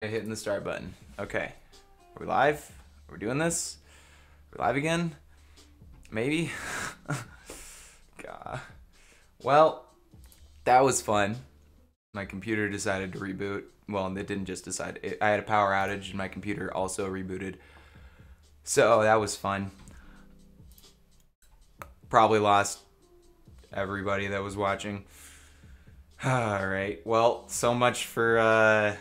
Hitting the start button. Okay. Are we live? Are we doing this? Are we live again? Maybe? God. Well, that was fun. My computer decided to reboot. Well, it didn't just decide. I had a power outage and my computer also rebooted. So that was fun. Probably lost everybody that was watching. Alright. Well, so much for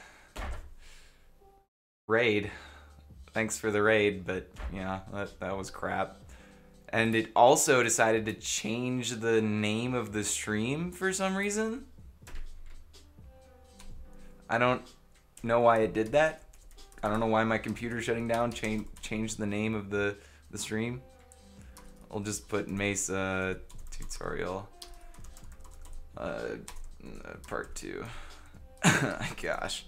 raid. Thanks for the raid, but yeah, that was crap. And it also decided to change the name of the stream for some reason. I don't know why it did that. I don't know why my computer shutting down changed the name of the stream. I'll just put Mesa tutorial part 2. Gosh.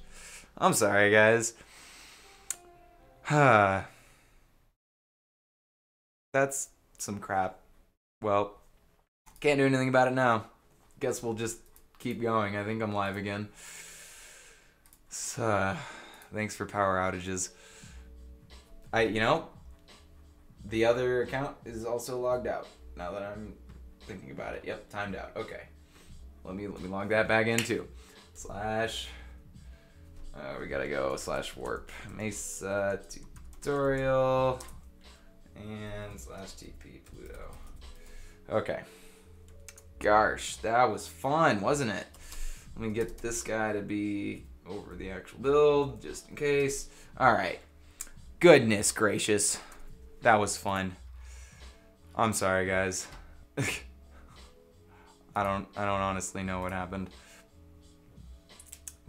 I'm sorry, guys. That's some crap. Well, can't do anything about it now. Guess we'll just keep going. I think I'm live again. So, thanks for power outages. The other account is also logged out. Now that I'm thinking about it. Yep, timed out. Okay. Let me log that back in too. We gotta go /warp Mesa tutorial and /TP Pluto. Okay. Gosh, that was fun, wasn't it? Let me get this guy to be over the actual build, just in case. Alright. Goodness gracious. That was fun. I'm sorry, guys. I don't honestly know what happened.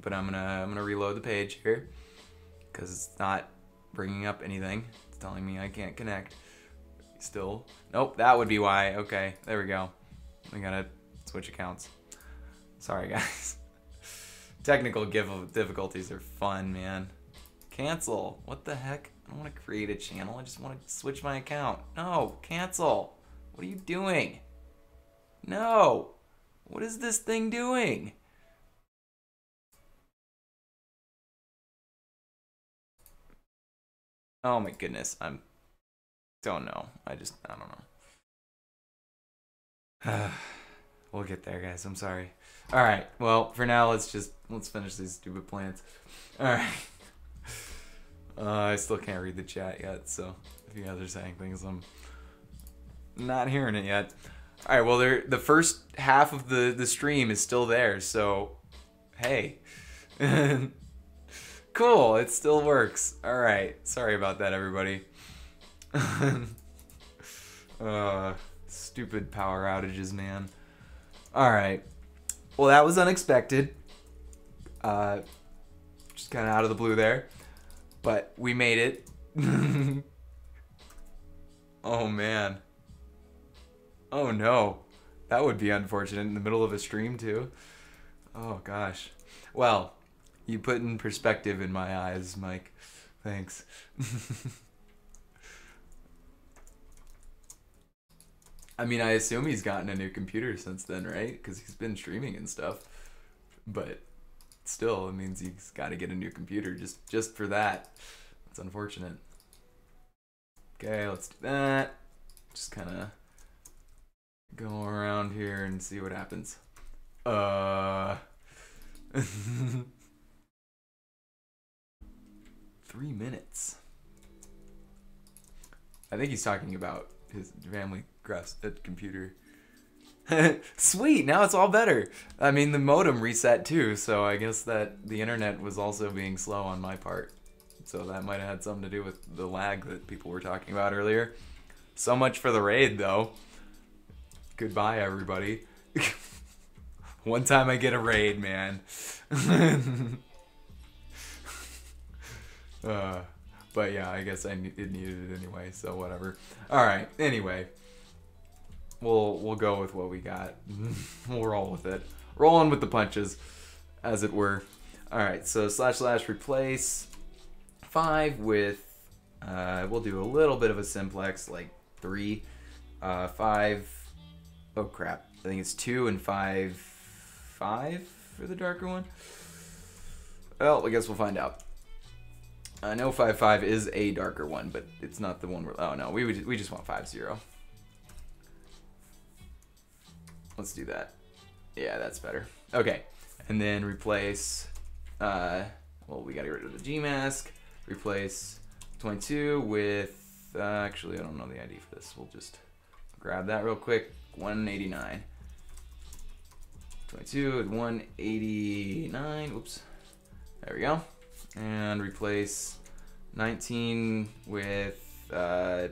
But I'm gonna reload the page here because it's not bringing up anything. It's telling me I can't connect. Still, nope. That would be why. Okay, there we go. We gotta switch accounts. Sorry, guys. Technical difficulties are fun, man. Cancel. What the heck? I don't want to create a channel. I just want to switch my account. No, cancel. What are you doing? No. What is this thing doing? Oh my goodness, don't know. I don't know. We'll get there, guys. I'm sorry. All right. Well, for now, let's finish these stupid plants. All right. I still can't read the chat yet, so if you guys are saying things, I'm not hearing it yet. All right. Well, the first half of the stream is still there, so hey. Cool, it still works. Alright, sorry about that, everybody. Stupid power outages, man. Alright. Well, that was unexpected. Just kind of out of the blue there. But we made it. Oh, man. Oh, no. That would be unfortunate in the middle of a stream, too. Oh, gosh. Well, you put in perspective in my eyes, Mike. Thanks. I mean, I assume he's gotten a new computer since then, right? Because he's been streaming and stuff. But still, it means he's got to get a new computer just for that. It's unfortunate. Okay, let's do that. Just kind of go around here and see what happens. 3 minutes. I think he's talking about his family computer. Sweet, now it's all better. I mean, the modem reset too, so I guess that the internet was also being slow on my part. So that might have had something to do with the lag that people were talking about earlier. So much for the raid, though. Goodbye, everybody. One time I get a raid, man. But yeah, I guess it needed it anyway, so whatever. Alright, anyway. We'll go with what we got. We'll roll with it. Rolling with the punches, as it were. Alright, so / replace 5 with, we'll do a little bit of a simplex, like 3. 5, oh crap. I think it's 2 and 5 for the darker one. Well, I guess we'll find out. I know 5-5 is a darker one, but it's not the one we're... Oh, no, we just want 5-0. Let's do that. Yeah, that's better. Okay, and then replace... well, we got to get rid of the G mask. Replace 22 with... actually, I don't know the ID for this. We'll just grab that real quick. 189. 22 with 189. Oops. There we go. And replace 19 with, I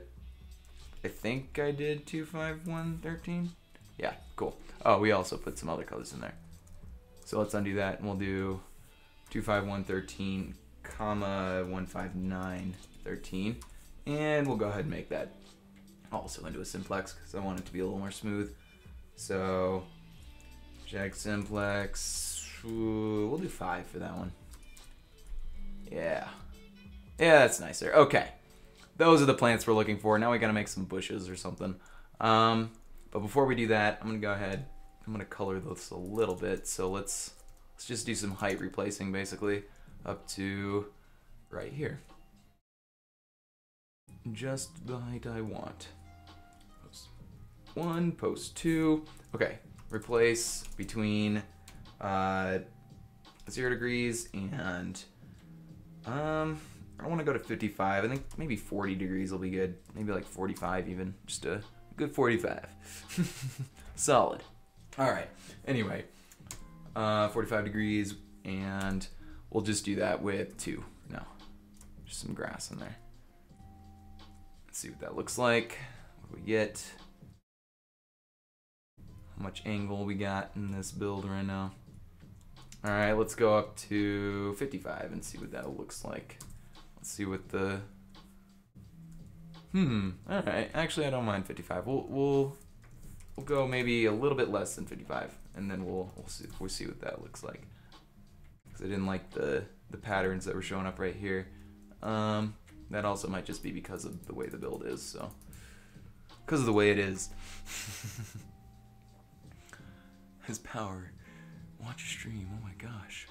think I did 25113. Yeah, cool. Oh, we also put some other colors in there. So let's undo that, and we'll do 25113, comma 15913. And we'll go ahead and make that also into a simplex because I want it to be a little more smooth. So, check simplex. Ooh, we'll do 5 for that one. Yeah. Yeah, that's nicer. Okay. Those are the plants we're looking for. Now we gotta make some bushes or something. But before we do that, I'm gonna go ahead. I'm gonna color this a little bit. So let's just do some height replacing basically up to right here. Just the height I want. Post 1, post 2. Okay. Replace between 0 degrees and I want to go to 55. I think maybe 40 degrees will be good. Maybe like 45 even. Just a good 45. Solid. All right. Anyway, 45 degrees, and we'll just do that with 2. No, just some grass in there. Let's see what that looks like. What do we get? How much angle we got in this build right now? All right, let's go up to 55 and see what that looks like. Let's see what the... All right. Actually, I don't mind 55. We'll go maybe a little bit less than 55, and then we'll see what that looks like. Because I didn't like the patterns that were showing up right here. That also might just be because of the way the build is. So, because of the way it is. His power. Watch a stream. Oh my gosh.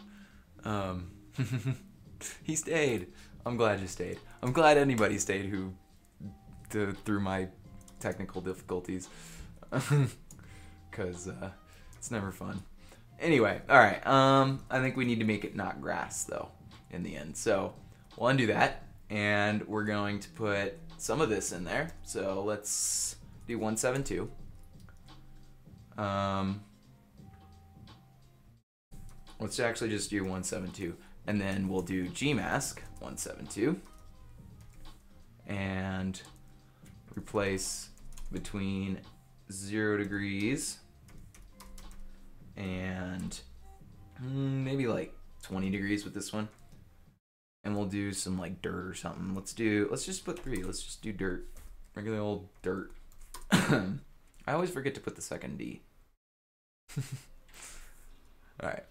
He stayed. I'm glad you stayed. I'm glad anybody stayed who through my technical difficulties. Cause it's never fun. Anyway, all right. I think we need to make it not grass though in the end. So we'll undo that, and we're going to put some of this in there. So let's do 172. Let's actually just do 172, and then we'll do Gmask 172, and replace between 0 degrees and maybe like 20 degrees with this one, and we'll do some like dirt or something. Let's just put 3. Let's just do dirt, regular old dirt. I always forget to put the second D. All right.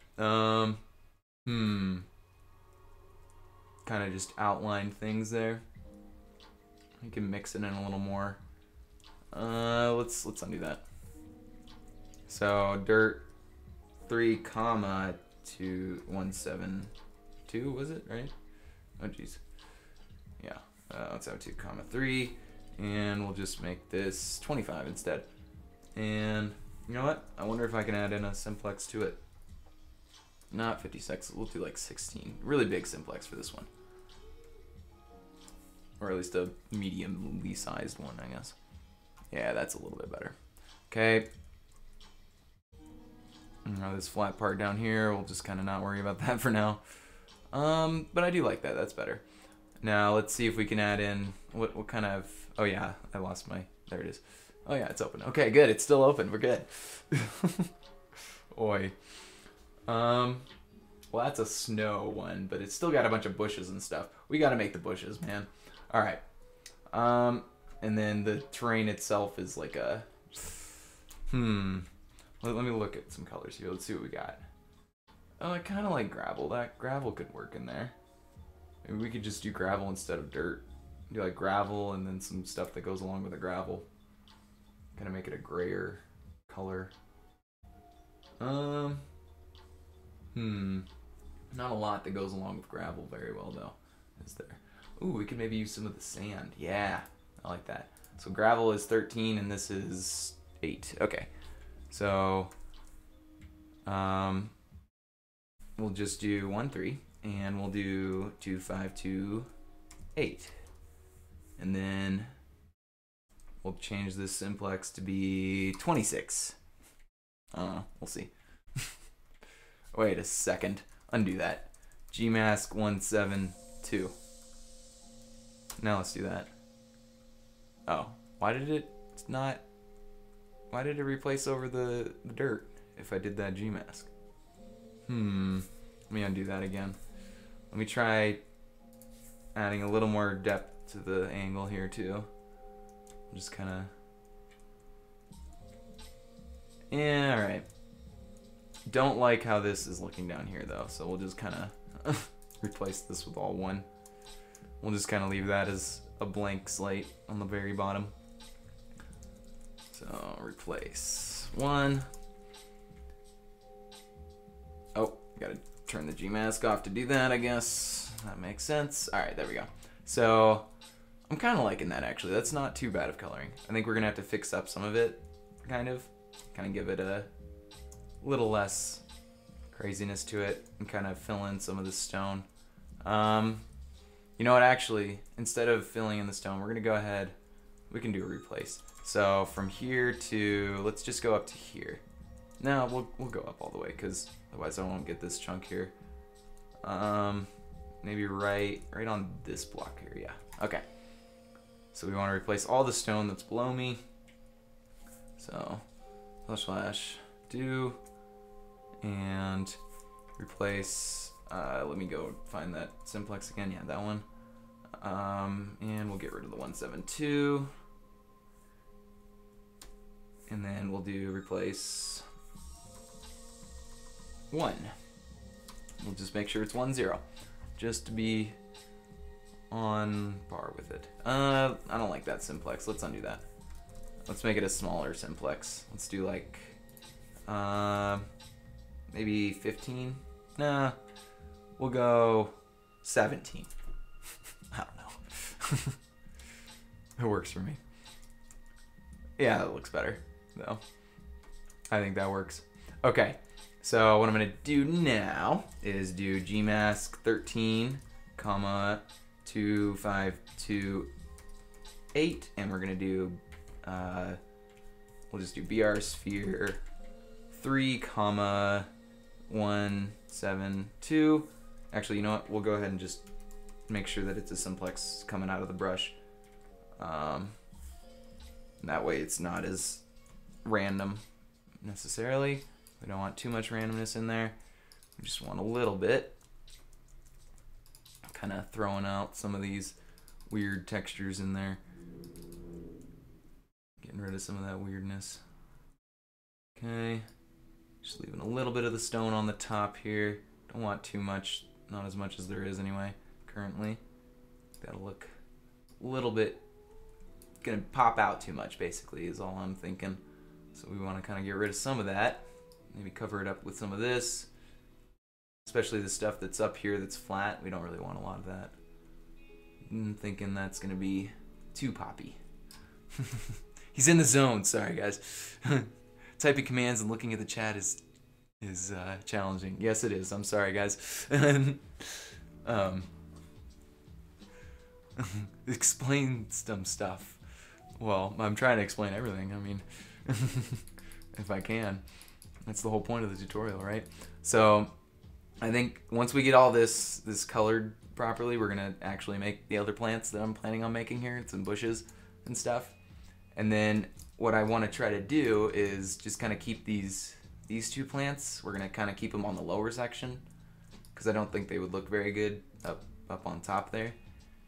Kind of just outline things there. You can mix it in a little more. Let's undo that. So dirt 3, comma 172 was it, right? Oh geez. Yeah. 172, comma 3, and we'll just make this 25 instead. And you know what? I wonder if I can add in a simplex to it. Not 56, we'll do like 16. Really big simplex for this one. Or at least a mediumly sized one, I guess. Yeah, that's a little bit better. Okay. Now this flat part down here, we'll just kind of not worry about that for now. But I do like that, that's better. Now let's see if we can add in, what kind of, oh yeah, I lost my, there it is. Oh yeah, it's open. Okay, good, it's still open, we're good. Oi. Well, that's a snow one, but it's still got a bunch of bushes and stuff. We got to make the bushes, man. All right. And then the terrain itself is like a, let me look at some colors here. Let's see what we got. Oh, I kind of like gravel. That gravel could work in there. Maybe we could just do gravel instead of dirt. Do like gravel and then some stuff that goes along with the gravel. Kind of make it a grayer color. Not a lot that goes along with gravel very well though. is there? Ooh, we could maybe use some of the sand. Yeah, I like that. So gravel is 13 and this is 8. Okay. So we'll just do 1, 3, and we'll do 2, 5, 2, 8. And then we'll change this simplex to be 26. I don't know, we'll see. Wait a second, undo that. Gmask 172. Now let's do that. Oh, why did it replace over the dirt if I did that Gmask? Let me undo that again. Let me try adding a little more depth to the angle here too. Just kind of, yeah, all right. Don't like how this is looking down here though, so we'll just kind of replace this with all 1. We'll just kind of leave that as a blank slate on the very bottom. So replace 1. Oh, gotta turn the Gmask off to do that, I guess. That makes sense. All right, there we go. So I'm kind of liking that actually. That's not too bad of coloring. I think we're gonna have to fix up some of it, kind of give it a little less craziness to it and kind of fill in some of the stone. You know what, actually, instead of filling in the stone, we're gonna go ahead, we can do a replace. So from here to, let's just go up to here. No, we'll go up all the way because otherwise I won't get this chunk here. Maybe right on this block here, yeah. Okay. So we want to replace all the stone that's below me. So slash do and replace, let me go find that simplex again, yeah, that one. And we'll get rid of the 172. And then we'll do replace 1. We'll just make sure it's 1, 0, just to be on par with it. I don't like that simplex. Let's undo that. Let's make it a smaller simplex. Let's do like maybe 15. Nah, we'll go 17. I don't know. It works for me. Yeah, that looks better though. I think that works. Okay, so what I'm gonna do now is do Gmask 13, comma 2, 5, 2, 8, and we're gonna do we'll just do BR sphere 3, comma 1, 7, 2. Actually, you know what? We'll go ahead and just make sure that it's a simplex coming out of the brush. That way it's not as random necessarily. We don't want too much randomness in there. We just want a little bit. Kind of throwing out some of these weird textures in there. Getting rid of some of that weirdness. Okay. Just leaving a little bit of the stone on the top here. Don't want too much, not as much as there is anyway, currently. That'll look a little bit, gonna pop out too much basically is all I'm thinking. So we want to kind of get rid of some of that. Maybe cover it up with some of this. Especially the stuff that's up here that's flat. We don't really want a lot of that. I'm thinking that's gonna be too poppy. He's in the zone, sorry guys. Typing commands and looking at the chat is challenging. Yes it is, I'm sorry guys. Explain some stuff. Well, I'm trying to explain everything, I mean, if I can. That's the whole point of the tutorial, right? So, I think once we get all this colored properly, we're gonna actually make the other plants that I'm planning on making here, some bushes and stuff. And then what I want to try to do is just kind of keep these 2 plants. We're gonna kind of keep them on the lower section because I don't think they would look very good up on top there.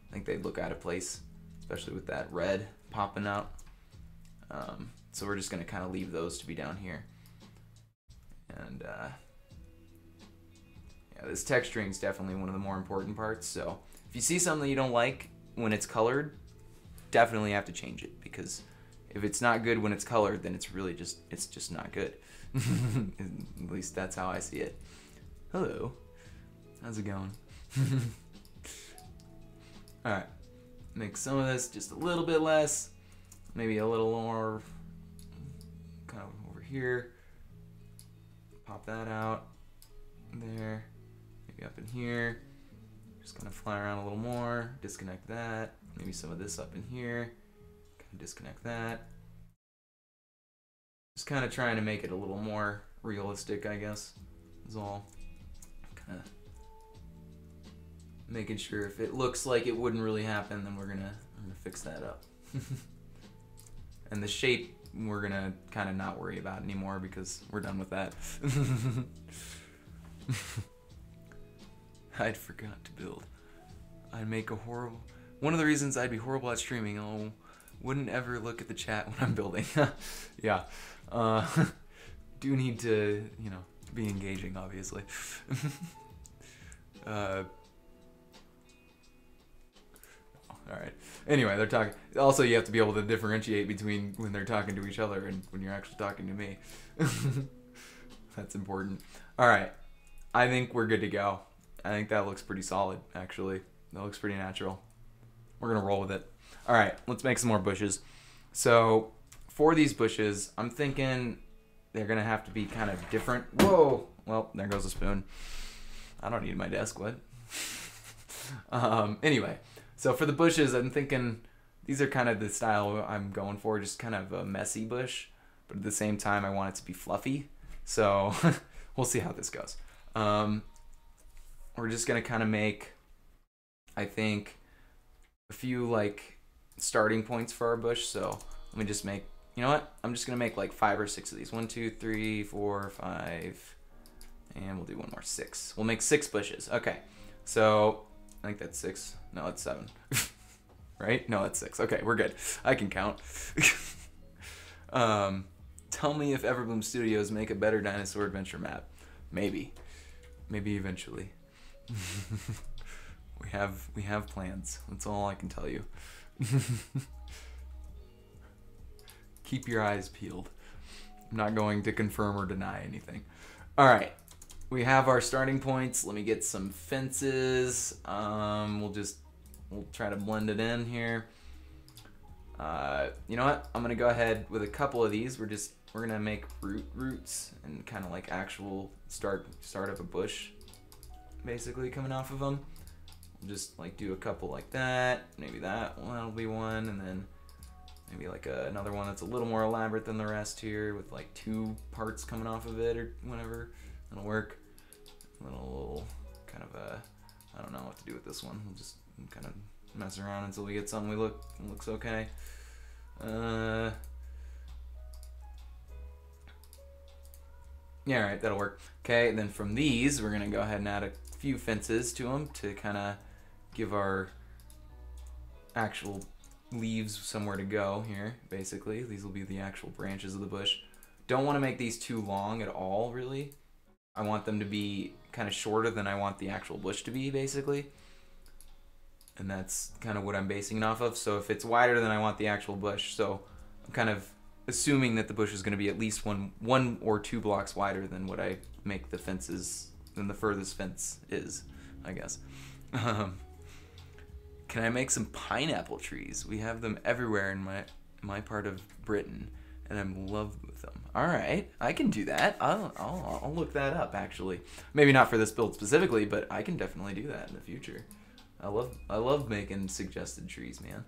I think they'd look out of place, especially with that red popping out. So we're just gonna kind of leave those to be down here. And yeah, this texturing is definitely one of the more important parts. So if you see something you don't like when it's colored, definitely have to change it, because if it's not good when it's colored, then it's really just not good. At least that's how I see it. Hello, how's it going? All right, make some of this just a little bit less, maybe a little more kind of over here. Pop that out there, maybe up in here. Just kind of fly around a little more, disconnect that, maybe some of this up in here, kind of disconnect that. Just kind of trying to make it a little more realistic, I guess, is all. Kind of making sure if it looks like it wouldn't really happen, then we're gonna fix that up. And the shape, we're gonna kind of not worry about anymore because we're done with that. I'd forgot to build. I'd make a horrible... One of the reasons I'd be horrible at streaming, oh, wouldn't ever look at the chat when I'm building. Yeah. Do need to, you know, be engaging, obviously. Alright. Anyway, they're talking... Also, you have to be able to differentiate between when they're talking to each other and when you're actually talking to me. That's important. Alright. I think we're good to go. I think that looks pretty solid, actually. That looks pretty natural. We're going to roll with it. Alright, let's make some more bushes. So, for these bushes, I'm thinking they're going to have to be kind of different. Whoa! Well, there goes a spoon. I don't need my desk, what? Anyway, so for the bushes, I'm thinking these are kind of the style I'm going for, just kind of a messy bush, but at the same time, I want it to be fluffy. So, we'll see how this goes. We're just going to kind of make, I think, a few, like, starting points for our bush. So, let me just make, you know what? I'm just going to make, like, 5 or 6 of these. 1, 2, 3, 4, 5, and we'll do one more, 6. We'll make 6 bushes. Okay, so, I think that's 6. No, it's 7. Right? No, that's 6. Okay, we're good. I can count. Tell me if Everbloom Studios make a better dinosaur adventure map. Maybe. Maybe eventually. We have plans. That's all I can tell you. Keep your eyes peeled. I'm not going to confirm or deny anything. All right, we have our starting points. Let me get some fences. We'll try to blend it in here. You know what? I'm gonna go ahead with a couple of these. We're gonna make roots and kind of like actual start of a bush, basically coming off of them. We'll just like do a couple like that. Maybe that'll be one, and then maybe like another one that's a little more elaborate than the rest here, with like 2 parts coming off of it or whatever. That'll work. A little kind of I don't know what to do with this one. We'll just kind of mess around until we get something looks okay. Yeah, alright, that'll work. Okay, then from these, we're gonna go ahead and add a few fences to them to kind of give our actual leaves somewhere to go here, basically. These will be the actual branches of the bush. Don't want to make these too long at all, really. I want them to be kind of shorter than I want the actual bush to be, basically. And that's kind of what I'm basing it off of. So if it's wider than I want the actual bush, so I'm kind of assuming that the bush is going to be at least one or 2 blocks wider than what I make the fences, than the furthest fence is, I guess. Can I make some pineapple trees? We have them everywhere in my part of Britain, and I'm in love with them. All right, I can do that. I'll look that up, actually. Maybe not for this build specifically, but I can definitely do that in the future. I love making suggested trees, man.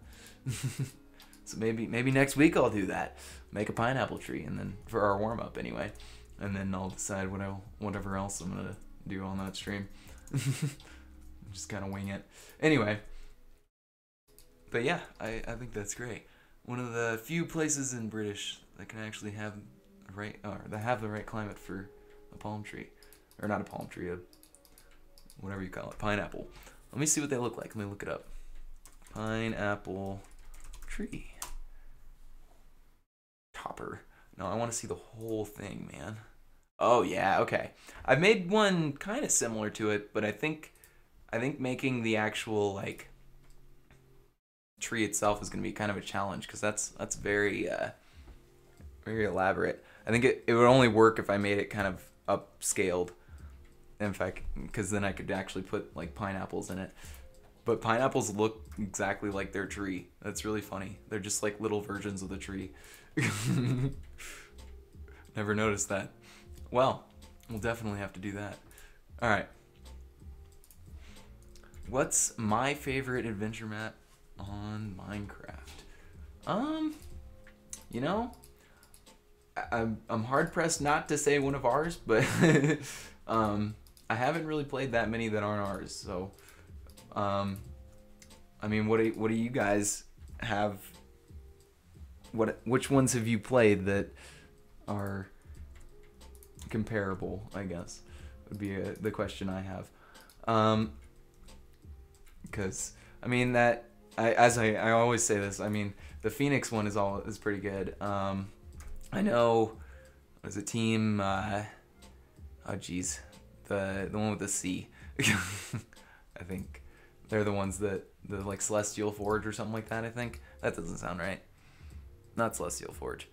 So maybe next week I'll do that. Make a pineapple tree, and then for our warm up anyway, and then I'll decide whatever else I'm gonna do on that stream. Just kind of wing it. Anyway, but yeah, I think that's great. One of the few places in British that can actually have the right climate for a palm tree, or not a palm tree, whatever you call it, pineapple. Let me see what they look like. Let me look it up. Pineapple tree. Topper. No, I want to see the whole thing, man. Oh yeah, okay. I've made one kind of similar to it, but I think making the actual like tree itself is going to be kind of a challenge, because that's very very elaborate. I think it would only work if I made it kind of upscaled. In fact, because then I could actually put like pineapples in it. But pineapples look exactly like their tree. That's really funny. They're just like little versions of the tree. Never noticed that. Well, we'll definitely have to do that. All right. What's my favorite adventure map on Minecraft? You know, I'm hard pressed not to say one of ours, but I haven't really played that many that aren't ours. So, I mean, what do you guys have? Which ones have you played that are comparable? I guess would be the question I have. Because I mean that I always say this. I mean the Phoenix one is pretty good. I know was it team oh geez the one with the C. I think they're the ones that the like Celestial Forge or something like that. I think that doesn't sound right. Not Celestial Forge.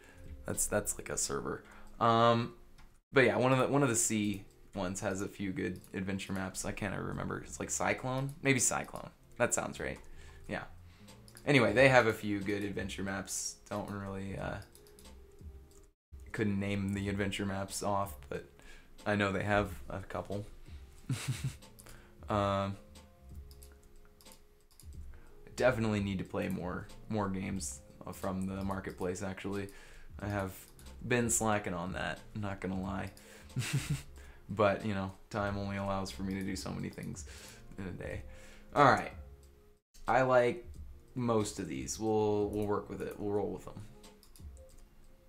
That's like a server. But yeah, one of the C ones has a few good adventure maps. I can't remember. It's like Cyclone, maybe Cyclone. That sounds right. Yeah. Anyway, they have a few good adventure maps. Don't really couldn't name the adventure maps off, but I know they have a couple. Definitely need to play more games from the marketplace. Actually, I have been slacking on that. I'm not gonna lie. But you know, time only allows for me to do so many things in a day. All right, I like most of these. We'll work with it. We'll roll with them.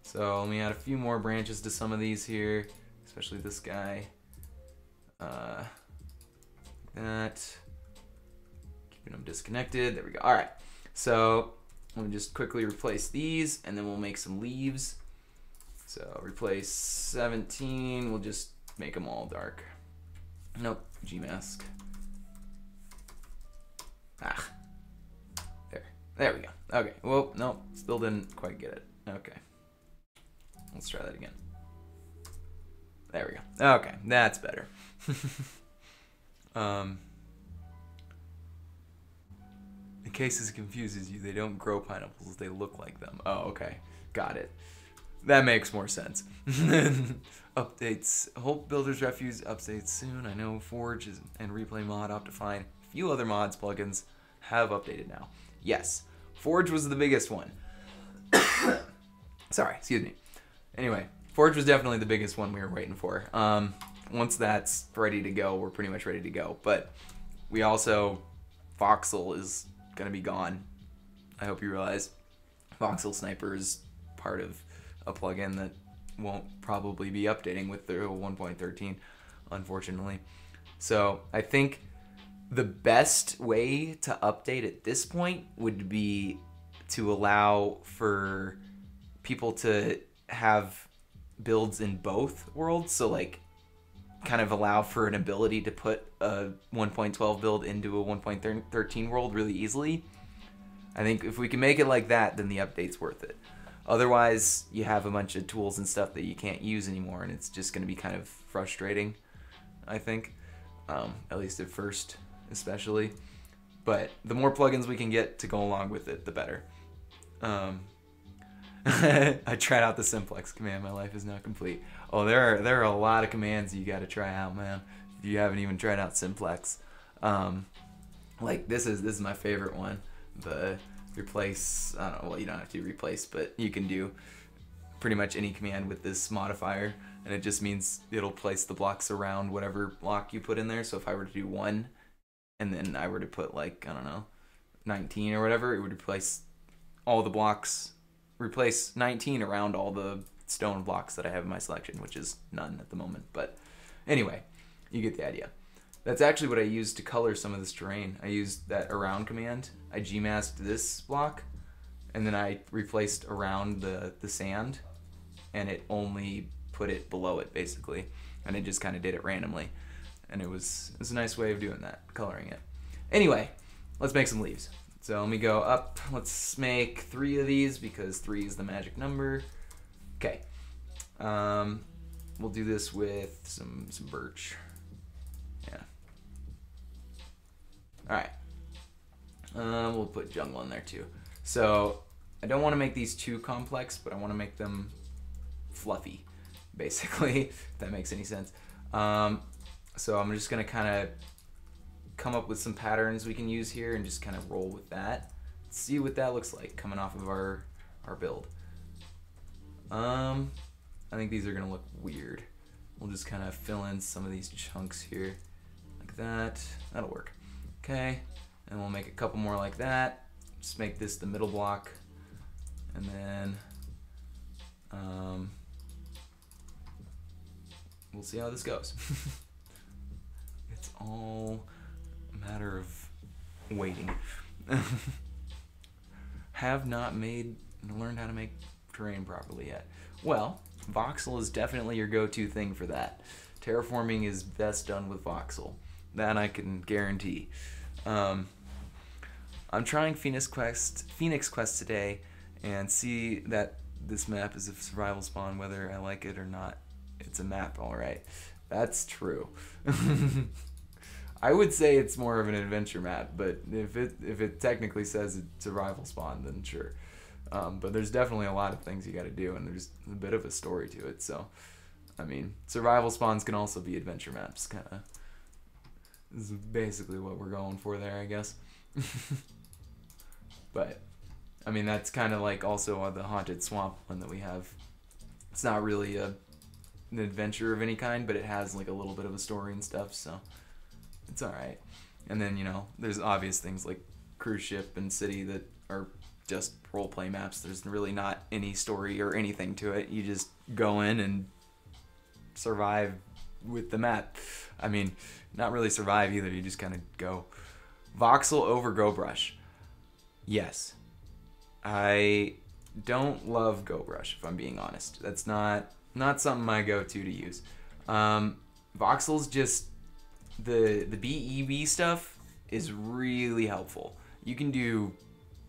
So let me add a few more branches to some of these here, especially this guy. That. Keeping them disconnected. There we go. All right. So let me just quickly replace these, and then we'll make some leaves. So replace 17. We'll just make them all dark. Nope. Gmask. There we go. Okay. Well, nope. Still didn't quite get it. Okay. Let's try that again. There we go. Okay. That's better. In case this confuses you, they don't grow pineapples. They look like them. Oh, okay. Got it. That makes more sense. Updates. Hope Builder's Refuge updates soon. I know Forge and Replay Mod, Optifine, a few other mods plugins have updated now. Yes. Forge was the biggest one. Sorry, excuse me. Anyway, Forge was definitely the biggest one we were waiting for. Once that's ready to go, we're pretty much ready to go. But we also, Voxel is going to be gone. I hope you realize. Voxel Sniper is part of a plugin that won't probably be updating with the 1.13, unfortunately. So I think the best way to update at this point would be to allow for people to have builds in both worlds. So like kind of allow for an ability to put a 1.12 build into a 1.13 world really easily. I think if we can make it like that, then the update's worth it. Otherwise, you have a bunch of tools and stuff that you can't use anymore, and it's just going to be kind of frustrating, I think. At least at first, especially. But the more plugins we can get to go along with it, the better. I tried out the simplex command. My life is now complete. Oh, there are a lot of commands you got to try out, man. If you haven't even tried out simplex, like this is my favorite one. The replace. I don't know. Well, you don't have to replace, but you can do pretty much any command with this modifier, and it just means it'll place the blocks around whatever block you put in there. So if I were to do 1, and then I were to put like, I don't know, 19 or whatever, it would replace all the blocks. Replace 19 around all the stone blocks that I have in my selection, which is none at the moment. But anyway, you get the idea. That's actually what I used to color some of this terrain. I used that around command. I gmasked this block, and then I replaced around the sand, and it only put it below it, basically. And it just kind of did it randomly. And it was a nice way of doing that, coloring it. Anyway, let's make some leaves. So let me go up. Let's make 3 of these because 3 is the magic number. Okay. We'll do this with some birch. Yeah. All right. We'll put jungle in there too. So I don't want to make these too complex, but I want to make them fluffy, basically, if that makes any sense. So I'm just going to kind of come up with some patterns we can use here and just kind of roll with that. See what that looks like coming off of our build. I think these are going to look weird. We'll just kind of fill in some of these chunks here like that. That'll work. Okay, and we'll make a couple more like that. Just make this the middle block, and then we'll see how this goes. It's all a matter of waiting. Have not learned how to make terrain properly yet. Well, voxel is definitely your go-to thing for that. Terraforming is best done with voxel. That I can guarantee. I'm trying Phoenix Quest today and see that this map is a survival spawn, whether I like it or not. It's a map, alright. That's true. I would say it's more of an adventure map, but if it technically says it's survival spawn, then sure. But there's definitely a lot of things you gotta do, and there's a bit of a story to it, so I mean, survival spawns can also be adventure maps, kinda. This is basically what we're going for there, I guess. But I mean, that's kind of like also the haunted swamp one that we have. It's not really an adventure of any kind, but it has like a little bit of a story and stuff, so it's alright. And then, you know, there's obvious things like cruise ship and city that are just roleplay maps. There's really not any story or anything to it. You just go in and survive with the map. I mean, not really survive either. You just kind of go. Voxel over GoBrush. Yes. I don't love GoBrush, if I'm being honest. That's not something I go to use. Voxel's just the BEB stuff is really helpful. You can do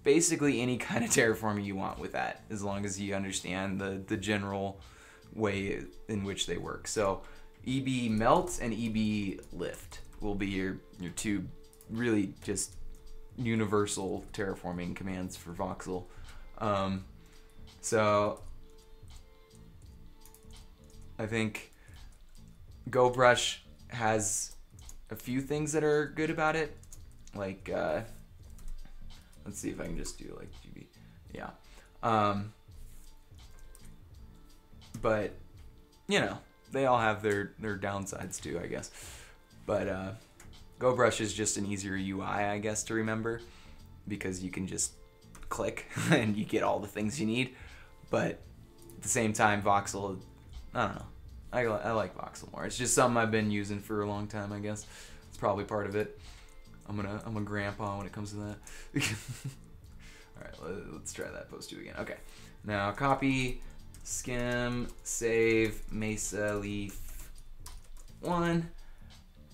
basically any kind of terraforming you want with that, as long as you understand the general way in which they work. So EB melt and EB lift will be your two really just universal terraforming commands for voxel. So I think GoBrush has a few things that are good about it, like let's see if I can just do like GB. Yeah. But you know, they all have their downsides too, I guess. But GoBrush is just an easier UI, I guess, to remember, because you can just click and you get all the things you need. But at the same time, voxel, I don't know. I like voxel more. It's just something I've been using for a long time, I guess. It's probably part of it. I'm a grandpa when it comes to that. All right, let's try that post 2 again. Okay, now copy, skim, save, Mesa, leaf 1,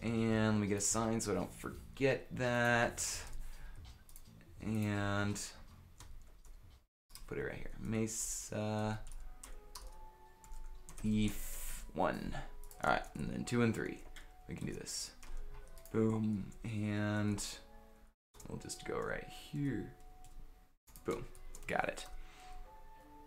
and let me get a sign so I don't forget that, and put it right here. Mesa, leaf 1. All right, and then 2 and 3. We can do this. Boom, and we'll just go right here. Boom, got it.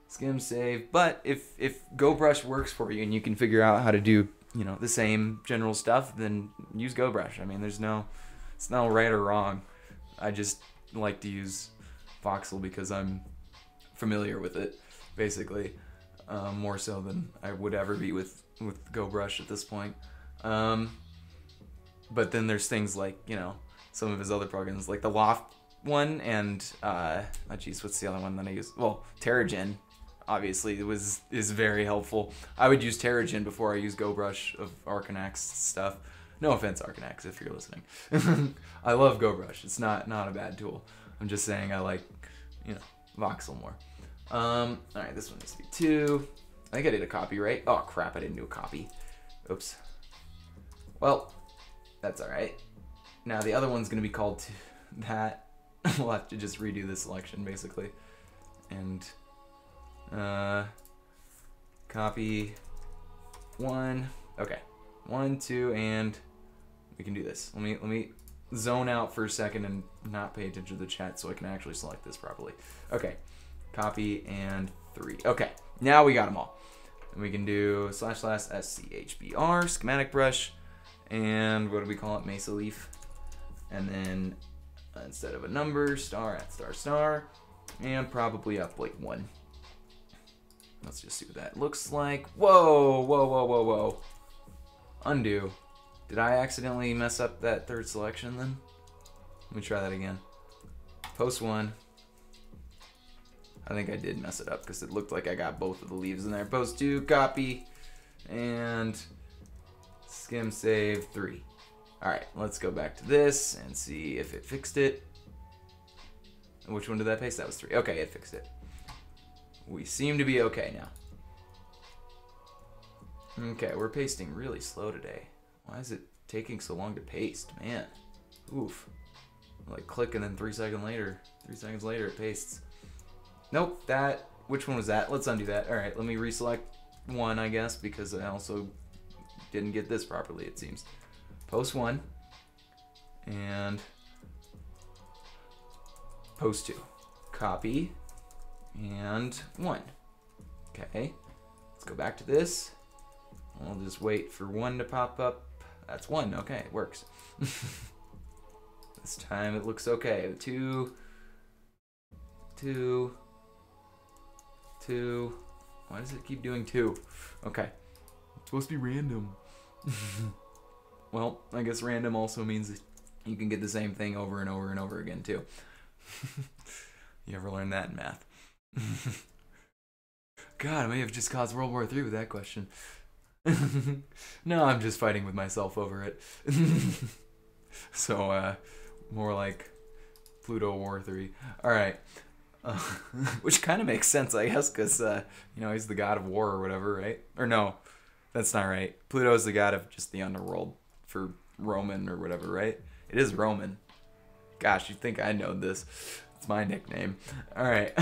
Skim, save. But if GoBrush works for you and you can figure out how to do, you know, the same general stuff, then use GoBrush. I mean, it's no right or wrong. I just like to use voxel because I'm familiar with it, basically, more so than I would ever be with GoBrush at this point. But then there's things like, you know, some of his other plugins, like the Loft one, and oh geez, what's the other one that I use? Well, Terragen, obviously, is very helpful. I would use Terragen before I use GoBrush of Arcanax stuff. No offense, Arcanax, if you're listening. I love GoBrush. It's not a bad tool. I'm just saying I like, you know, voxel more. All right, this one needs to be 2. I think I did a copy, right? Oh crap, I didn't do a copy. Oops. Well, that's all right. Now the other one's gonna be called that. We'll have to just redo the selection basically, and copy 1. Okay, 1, 2, and we can do this. Let me zone out for a second and not pay attention to the chat so I can actually select this properly. Okay, copy and 3. Okay, now we got them all. And we can do / SCHBR, schematic brush, and what do we call it? Mesa leaf. And then instead of a number, star at star star, and probably up like 1. Let's just see what that looks like. Whoa, whoa, whoa, whoa, whoa. Undo. Did I accidentally mess up that third selection then? Let me try that again. Post 1. I think I did mess it up because it looked like I got both of the leaves in there. Post 2, copy, and skim save 3. Alright, let's go back to this and see if it fixed it. Which one did that paste? That was 3. Okay, it fixed it. We seem to be okay now. Okay, we're pasting really slow today. Why is it taking so long to paste? Man. Oof. Like click and then 3 seconds later it pastes. Nope, which one was that? Let's undo that. Alright, let me reselect 1, I guess, because I also didn't get this properly, it seems. Post 1 and post 2. Copy and 1. Okay, let's go back to this. I'll just wait for 1 to pop up. That's 1. Okay, it works. This time it looks okay. 2, 2, 2. Why does it keep doing 2? Okay, it's supposed to be random. Well, I guess random also means that you can get the same thing over and over and over again too. You ever learn that in math? God, I may have just caused World War III with that question. No, I'm just fighting with myself over it. So, more like Pluto War 3. Alright. Which kind of makes sense, I guess, because, you know, he's the god of war or whatever, right? Or no, that's not right. Pluto's the god of just the underworld for Roman or whatever, right? It is Roman. Gosh, you'd think I know this. It's my nickname. Alright.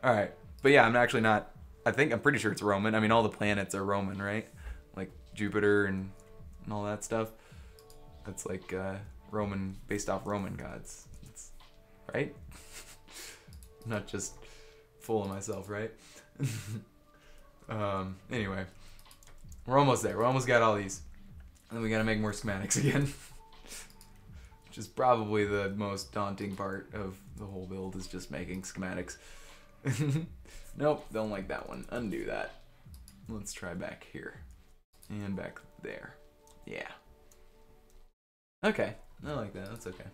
Alright. But yeah, I'm actually not... I'm pretty sure it's Roman. I mean, all the planets are Roman, right? Like Jupiter and all that stuff. That's like Roman, based off Roman gods. Right? I'm not just full of myself, right? Anyway. We're almost there. We almost got all these. And then we gotta make more schematics again. Which is probably the most daunting part of the whole build, is just making schematics. Nope, don't like that one. Undo that. Let's try back here. And back there. Yeah. Okay, I like that. That's okay.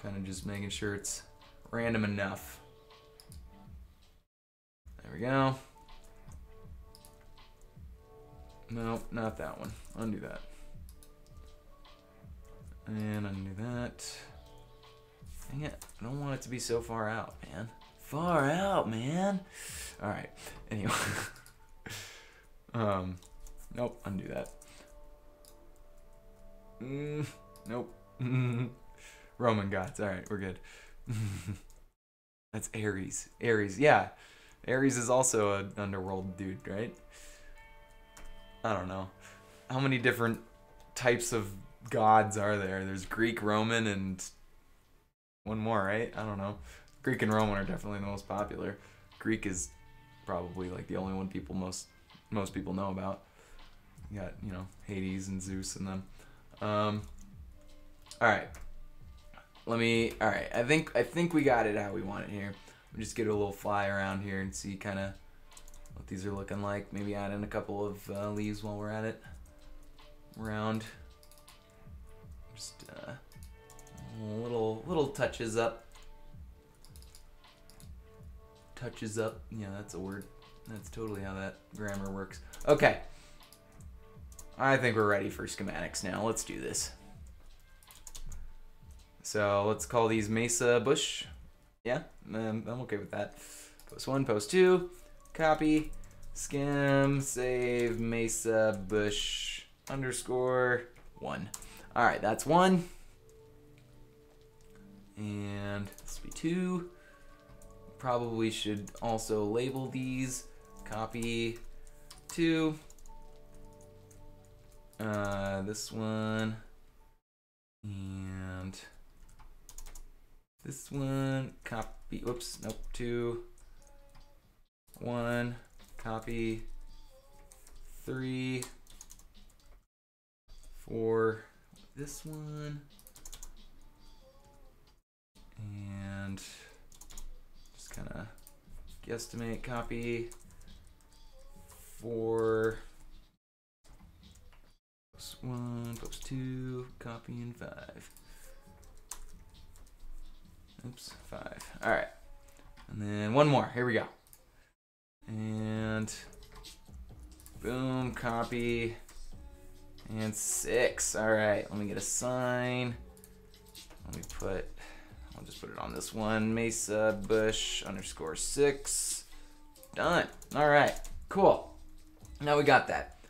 Kind of just making sure it's random enough. There we go. Nope, not that one. Undo that. And undo that. Dang it, I don't want it to be so far out, man. Far out, man. Alright, anyway. Nope, undo that. Nope. Roman gods, alright, we're good. That's Ares. Ares, yeah. Ares is also an underworld dude, right? I don't know. How many different types of gods are there? There's Greek, Roman, and one more, right? I don't know. Greek and Roman are definitely the most popular. Greek is probably like the only one most people know about. You got, you know, Hades and Zeus and them. Alright. Alright, I think we got it how we want it here. We'll just get a little fly around here and see kind of what these are looking like. Maybe add in a couple of leaves while we're at it. Around. Just little touches up. Touches up. Yeah, that's a word. That's totally how that grammar works. Okay. I think we're ready for schematics now. Let's do this. So let's call these Mesa Bush. Yeah, I'm okay with that. Post 1, post 2, copy, skim, save, Mesa Bush _1. All right, that's 1. And this will be 2. Probably should also label these. Copy 2. This one. And this one, copy, whoops, nope, 2, 1, copy, 3, 4, this one, and just kind of guesstimate, copy, 4, post 1, post 2, copy, and 5. Oops, 5. All right, and then one more. Here we go. And boom, copy, and 6. All right, let me get a sign. Let me put, I'll just put it on this one, Mesa Bush _ 6. Done. All right, cool. Now we got that.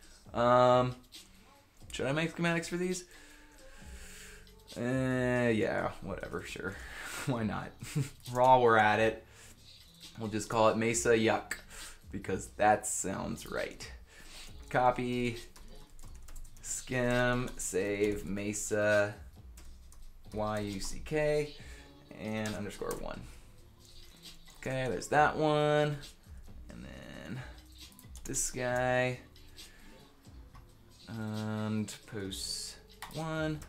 Should I make schematics for these? Yeah, whatever, sure. Why not? While we're at it, we'll just call it Mesa Yuck, because that sounds right. Copy, skim, save, Mesa, YUCK, and _1. Okay, there's that one. And then this guy. And post 1,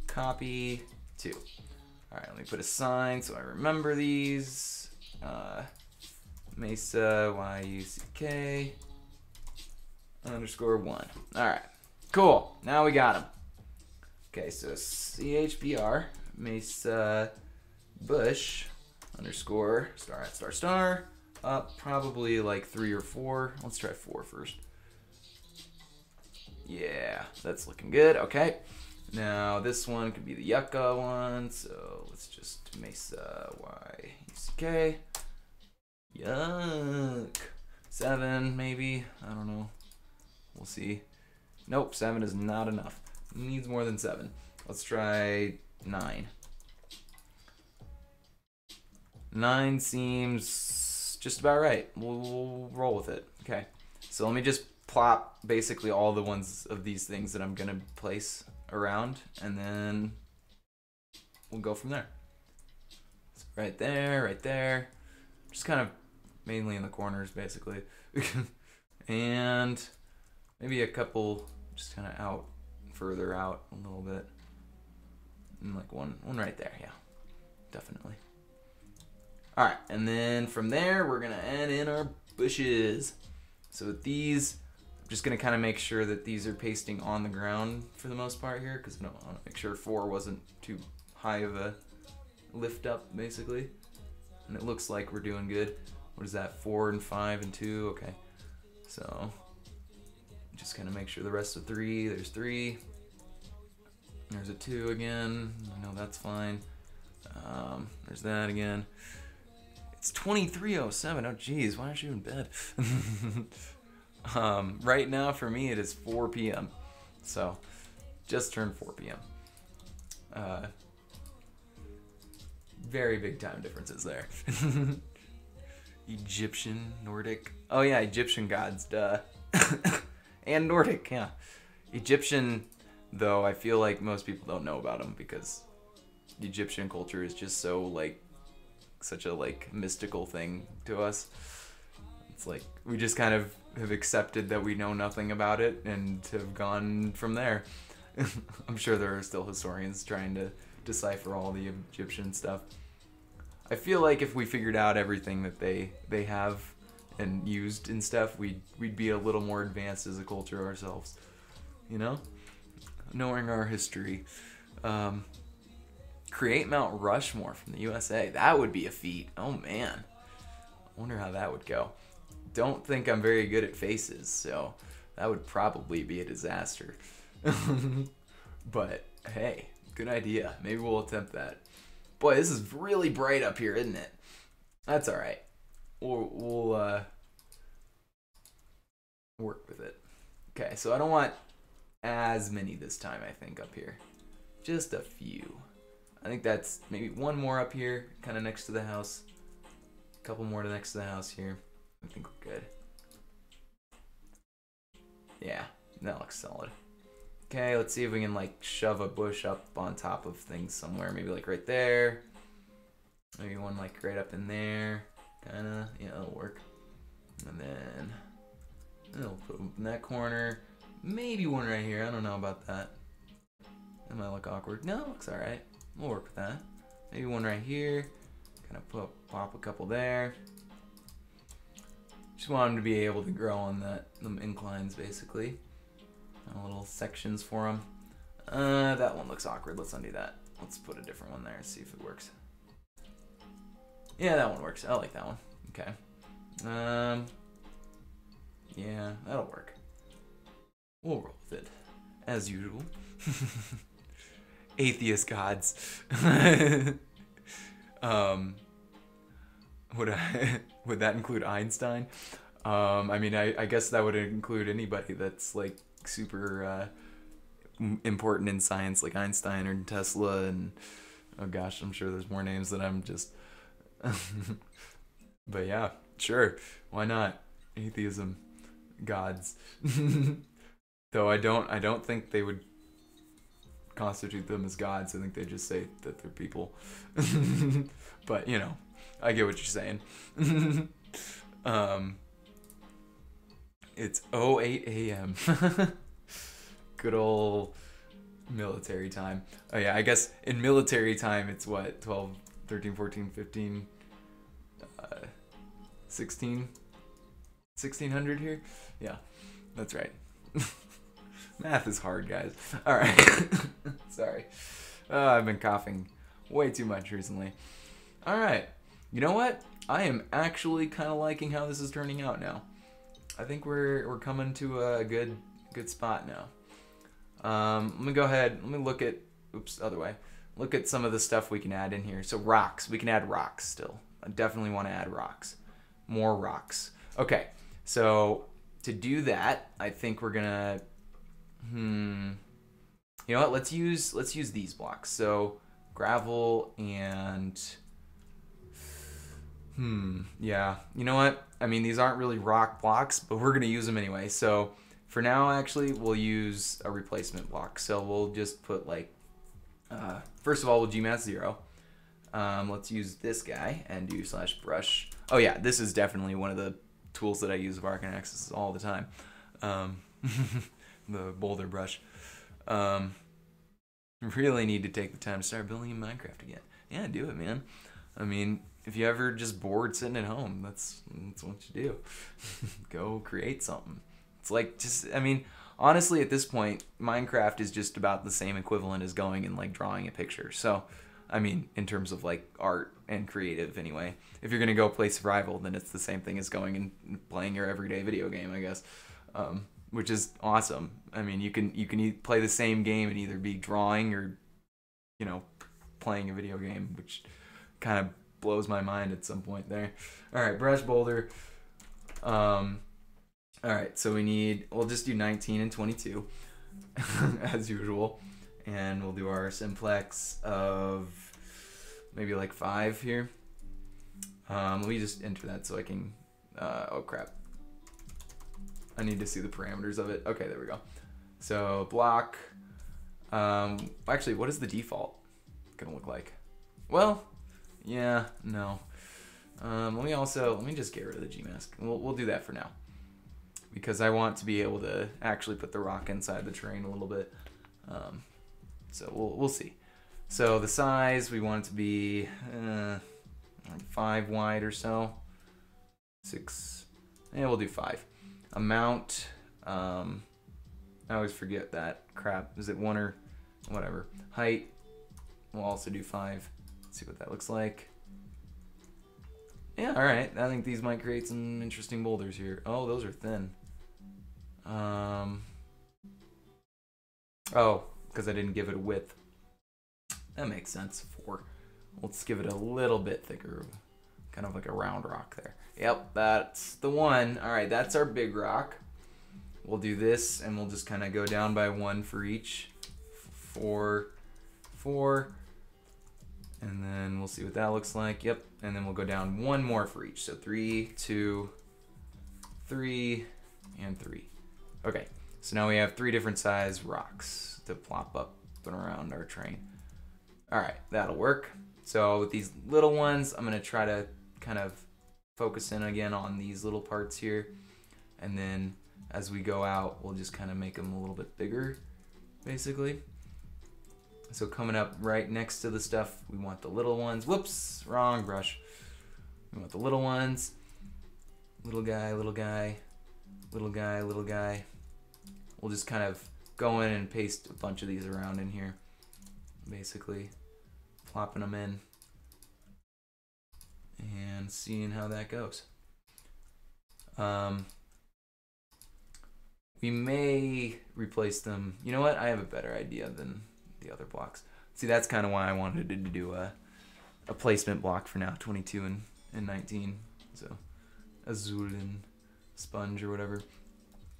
copy, 2. All right, let me put a sign so I remember these. Mesa, YUCK, _1. All right, cool. Now we got them. Okay, so CHBR, Mesa Bush _ up probably like 3 or 4. Let's try 4 first. Yeah, that's looking good. Okay. Now this one could be the Yucca one, so let's just Mesa YUCK. Yuck. 7 maybe. I don't know. We'll see. Nope, 7 is not enough. It needs more than 7. Let's try 9. 9 seems just about right. We'll roll with it. Okay. So let me just plop basically all the ones of these things that I'm gonna place around, and then we'll go from there. So right there, just kind of mainly in the corners basically. And maybe a couple just kind of out, further out a little bit, and like one right there. Yeah, definitely. All right, and then from there we're gonna add in our bushes. So with these, I'm just gonna kind of make sure that these are pasting on the ground for the most part here, because I want to make sure 4 wasn't too high of a lift up basically. And it looks like we're doing good. What is that? 4 and 5 and 2. Okay, so just kind of make sure the rest of 3. There's 3. There's a 2 again. I know that's fine. There's that again. It's 23:07. Oh geez, why aren't you in bed? Right now for me it is 4 p.m. So just turned 4 p.m. Very big time differences there. Egyptian, Nordic. Oh yeah, Egyptian gods, duh. And Nordic, yeah. Egyptian, though, I feel like most people don't know about them because the Egyptian culture is just so like such a like mystical thing to us. It's like we just kind of have accepted that we know nothing about it and have gone from there. I'm sure there are still historians trying to decipher all the Egyptian stuff. I feel like if we figured out everything that they have and used and stuff, we'd be a little more advanced as a culture ourselves, you know, knowing our history. Create Mount Rushmore from the USA. That would be a feat. Oh man, I wonder how that would go. Don't think I'm very good at faces, so that would probably be a disaster. But hey, good idea. Maybe we'll attempt that. Boy, this is really bright up here, isn't it? That's all right. We'll work with it. Okay, so I don't want as many this time, I think, up here. Just a few. I think that's maybe one more up here, kind of next to the house. A couple more next to the house here. I think we're good. Yeah, that looks solid. Okay, let's see if we can like shove a bush up on top of things somewhere. Maybe like right there. Maybe one like right up in there. Kinda, yeah, that'll work. And then we'll put them in that corner. Maybe one right here. I don't know about that. That might look awkward. No, it looks alright. We'll work with that. Maybe one right here. Kind of pop a couple there. Just want them to be able to grow on them inclines, basically. Little sections for them. That one looks awkward. Let's undo that. Let's put a different one there and see if it works. Yeah, that one works. I like that one. Okay. Yeah, that'll work. We'll roll with it, as usual. Atheist gods. Would that include Einstein? I mean, I guess that would include anybody that's like super important in science, like Einstein or Tesla, and oh gosh, I'm sure there's more names that I'm just. But yeah, sure, why not? Atheism, gods. Though I don't think they would constitute them as gods. I think they just say that they're people. But you know, I get what you're saying. It's 08 a.m. Good old military time. Oh yeah, I guess in military time it's what, 12, 13, 14, 15, 16, 1600 here? Yeah, that's right. Math is hard, guys. All right. Sorry. I've been coughing way too much recently. All right. You know what? I am actually kind of liking how this is turning out now. I think we're coming to a good spot now. Let me go ahead. Let me look at. Oops, other way. Look at some of the stuff we can add in here. So rocks. We can add rocks still. I definitely want to add rocks. More rocks. Okay. So to do that, I think we're gonna. You know what? Let's use these blocks. So gravel and. Yeah. You know what? I mean, these aren't really rock blocks, but we're gonna use them anyway. So for now, actually, we'll use a replacement block. So we'll just put like. First of all, we'll Gmass 0. Let's use this guy and do /brush. Oh yeah, this is definitely one of the tools that I use of Arc and Axis all the time. The boulder brush. Really need to take the time to start building in Minecraft again. Yeah, do it, man. I mean, if you ever just bored sitting at home, that's what you do. Go create something. It's like I mean, honestly, at this point, Minecraft is just about the same equivalent as going and like drawing a picture. So, I mean, in terms of like art and creative, anyway. If you're gonna go play survival, then it's the same thing as going and playing your everyday video game, I guess. Which is awesome. I mean, you can play the same game and either be drawing or, you know, playing a video game, which kind of blows my mind at some point there. All right, brush boulder. All right, so we'll just do 19 and 22 as usual, and we'll do our simplex of maybe like 5 here. Let me just enter that so I can. Oh crap. I need to see the parameters of it. Okay, there we go. So block. Actually, what is the default gonna look like? Well, yeah, no. Let me just get rid of the Gmask. We'll do that for now, because I want to be able to actually put the rock inside the terrain a little bit. So we'll see. So the size, we want it to be like 5 wide or so. 6. Yeah, we'll do 5. Amount, I always forget that crap. Is it 1 or whatever? Height, we'll also do 5. Let's see what that looks like. Yeah, alright. I think these might create some interesting boulders here. Oh, those are thin. Oh, because I didn't give it a width. That makes sense. 4. Let's give it a little bit thicker. Kind of like a round rock there. Yep, that's the one. All right, that's our big rock. We'll do this, and we'll just kind of go down by 1 for each. 4, 4. And then we'll see what that looks like. Yep, and then we'll go down 1 more for each. So 3, 2, 3, and 3. Okay, So now we have 3 different size rocks to plop up and around our train. All right, that'll work. So with these little ones, I'm gonna try to kind of focus in again on these little parts here. And then as we go out, we'll just kind of make them a little bit bigger, basically. So coming up right next to the stuff, we want the little ones. Whoops, wrong brush. We want the little ones. Little guy, little guy, little guy, little guy. We'll just kind of go in and paste a bunch of these around in here, basically. Plopping them in and seeing how that goes. We may replace them. You know what? I have a better idea than the other blocks. See, that's kind of why I wanted to do a placement block for now, 22 and 19. So azul and sponge or whatever.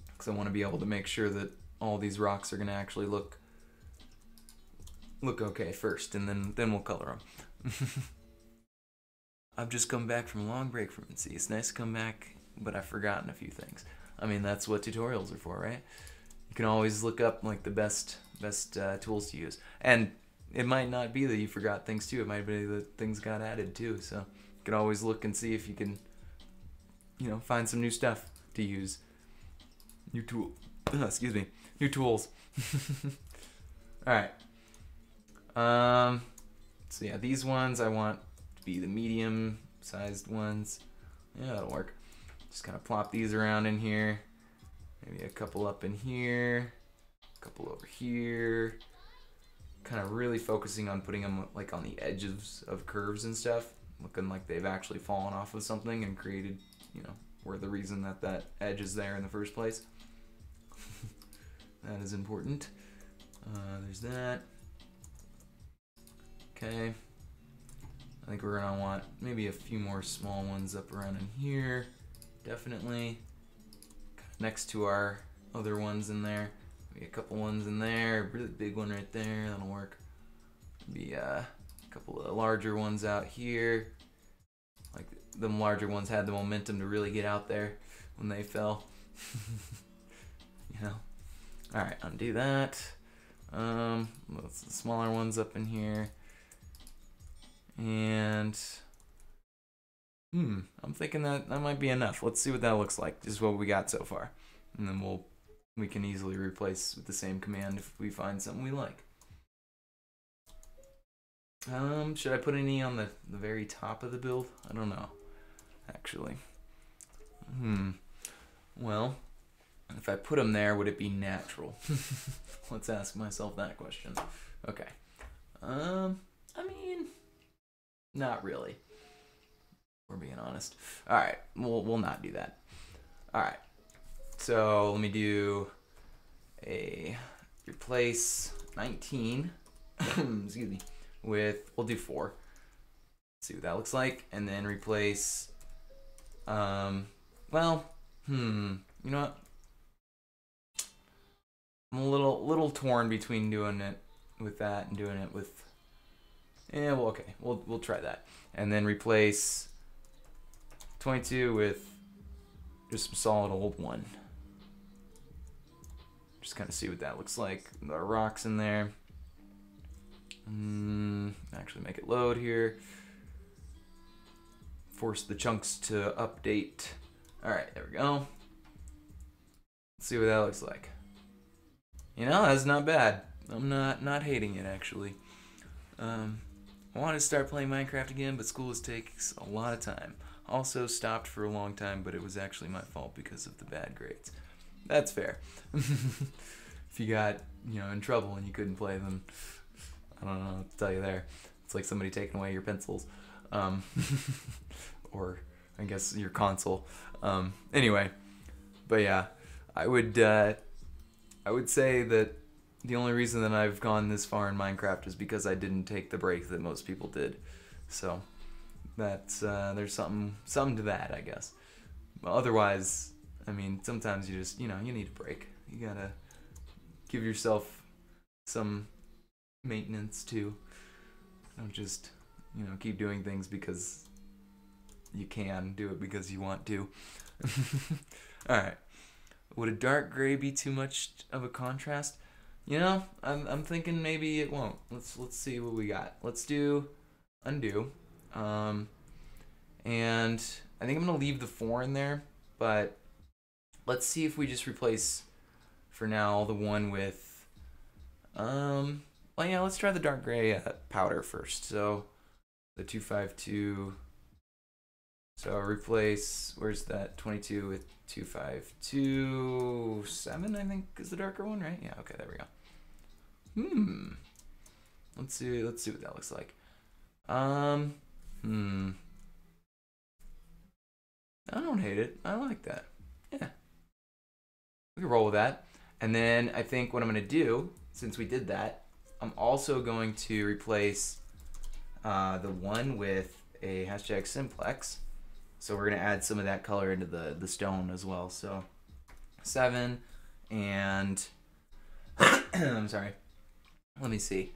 Because I want to be able to make sure that all these rocks are going to actually look okay first, and then we'll color them. I've just come back from a long break from NC. It's nice to come back, but I've forgotten a few things. I mean, that's what tutorials are for, right? You can always look up like the best tools to use, and it might not be that you forgot things too. It might be that things got added too. So you can always look and see if you can, find some new stuff to use. New tools. All right. So yeah, these ones I want to be the medium-sized ones. Yeah, that'll work. Just kind of plop these around in here. Maybe a couple up in here, a couple over here. Kind of really focusing on putting them like on the edges of curves and stuff, looking like they've actually fallen off of something and created, were the reason that edge is there in the first place. That is important. There's that. Okay. I think we're gonna want maybe a few more small ones up around in here. Definitely. Next to our other ones in there. Maybe a couple ones in there. A really big one right there. That'll work. Maybe a couple of larger ones out here. Like them larger ones had the momentum to really get out there when they fell. Alright, undo that. The smaller ones up in here. And I'm thinking that might be enough. Let's see what that looks like. Just what we got so far. And then we can easily replace with the same command if we find something we like. Should I put any on the very top of the build? I don't know, actually. Well, if I put them there, would it be natural? Let's ask myself that question. Okay. I mean, not really. We're being honest. All right, we'll not do that. All right. So let me do a replace 19. Excuse me. We'll do 4. See what that looks like, and then replace. You know what? I'm a little torn between doing it with that and doing it with. Yeah, well, okay, we'll try that, and then replace 22 with just some solid old 1. Just kind of see what that looks like. There are rocks in there. Actually make it load here. Force the chunks to update. All right, there we go. Let's see what that looks like. That's not bad. I'm not hating it, actually. I want to start playing Minecraft again, but school takes a lot of time. Also stopped for a long time, but it was actually my fault because of the bad grades. That's fair. If you got, in trouble and you couldn't play, then I don't know what to tell you there. It's like somebody taking away your pencils. Or I guess your console. Anyway, but yeah, I would say that the only reason that I've gone this far in Minecraft is because I didn't take the break that most people did. So that's there's something to that, I guess. But otherwise, I mean, sometimes you just you need a break. You gotta give yourself some maintenance too. Don't just keep doing things because you can. Do it because you want to. All right. Would a dark gray be too much of a contrast? You know, I'm thinking maybe it won't. Let's see what we got. Let's do undo. And I think I'm gonna leave the 4 in there, but let's see if we just replace for now the one with well, yeah, let's try the dark gray powder first. So the 252. So replace, where's that 22 with 2527, I think is the darker one, right? Yeah, okay, there we go. Let's see what that looks like. I don't hate it. I like that. Yeah. We can roll with that. And then I think what I'm gonna do, since we did that, I'm also going to replace the one with a hashtag simplex. So we're gonna add some of that color into the stone as well. So 7 and I'm sorry. Let me see.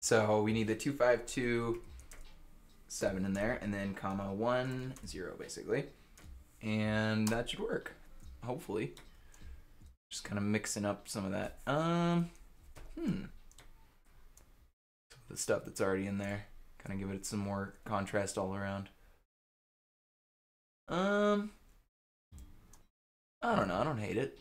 So we need the 2527 in there, and then comma 10 basically, and that should work. Hopefully. Just kind of mixing up some of that. Some of the stuff that's already in there. Kind of give it some more contrast all around. I don't know. I don't hate it.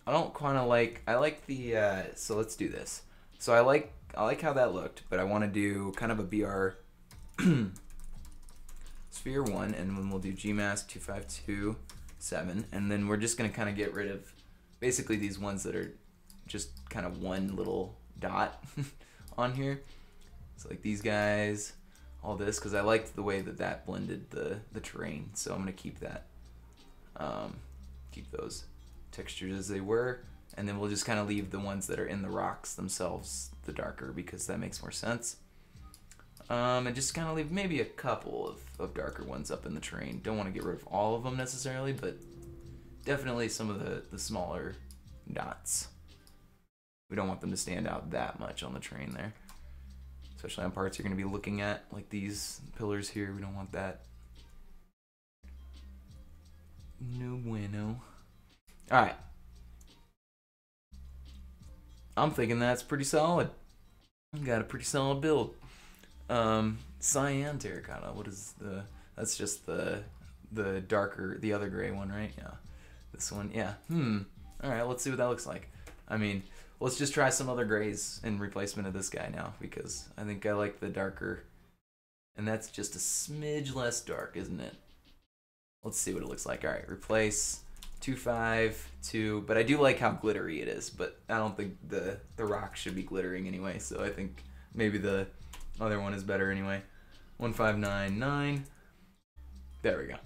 I don't kind of like. I like the. So let's do this. So I like how that looked, but I want to do kind of a BR sphere 1, and then we'll do Gmask 2527, and then we're just gonna kind of get rid of basically these ones that are just kind of one little dot on here. So like these guys. All this because I liked the way that blended the terrain, so I'm gonna keep that, keep those textures as they were, and then we'll just kind of leave the ones that are in the rocks themselves the darker because that makes more sense. And just kind of leave maybe a couple of darker ones up in the terrain. Don't want to get rid of all of them necessarily, but definitely some of the smaller dots. We don't want them to stand out that much on the terrain there. Especially on parts you're going to be looking at, like these pillars here. We don't want that. No bueno. Alright. I'm thinking that's pretty solid. Got a pretty solid build. Cyan terracotta. What is the... That's just the darker, the other gray one, right? Yeah. This one, yeah. Alright, let's see what that looks like. I mean... Let's just try some other grays in replacement of this guy now, because I think I like the darker. And that's just a smidge less dark, isn't it? Let's see what it looks like. All right, replace 252. But I do like how glittery it is, but I don't think the rock should be glittering anyway, so I think maybe the other one is better anyway. 1599. There we go.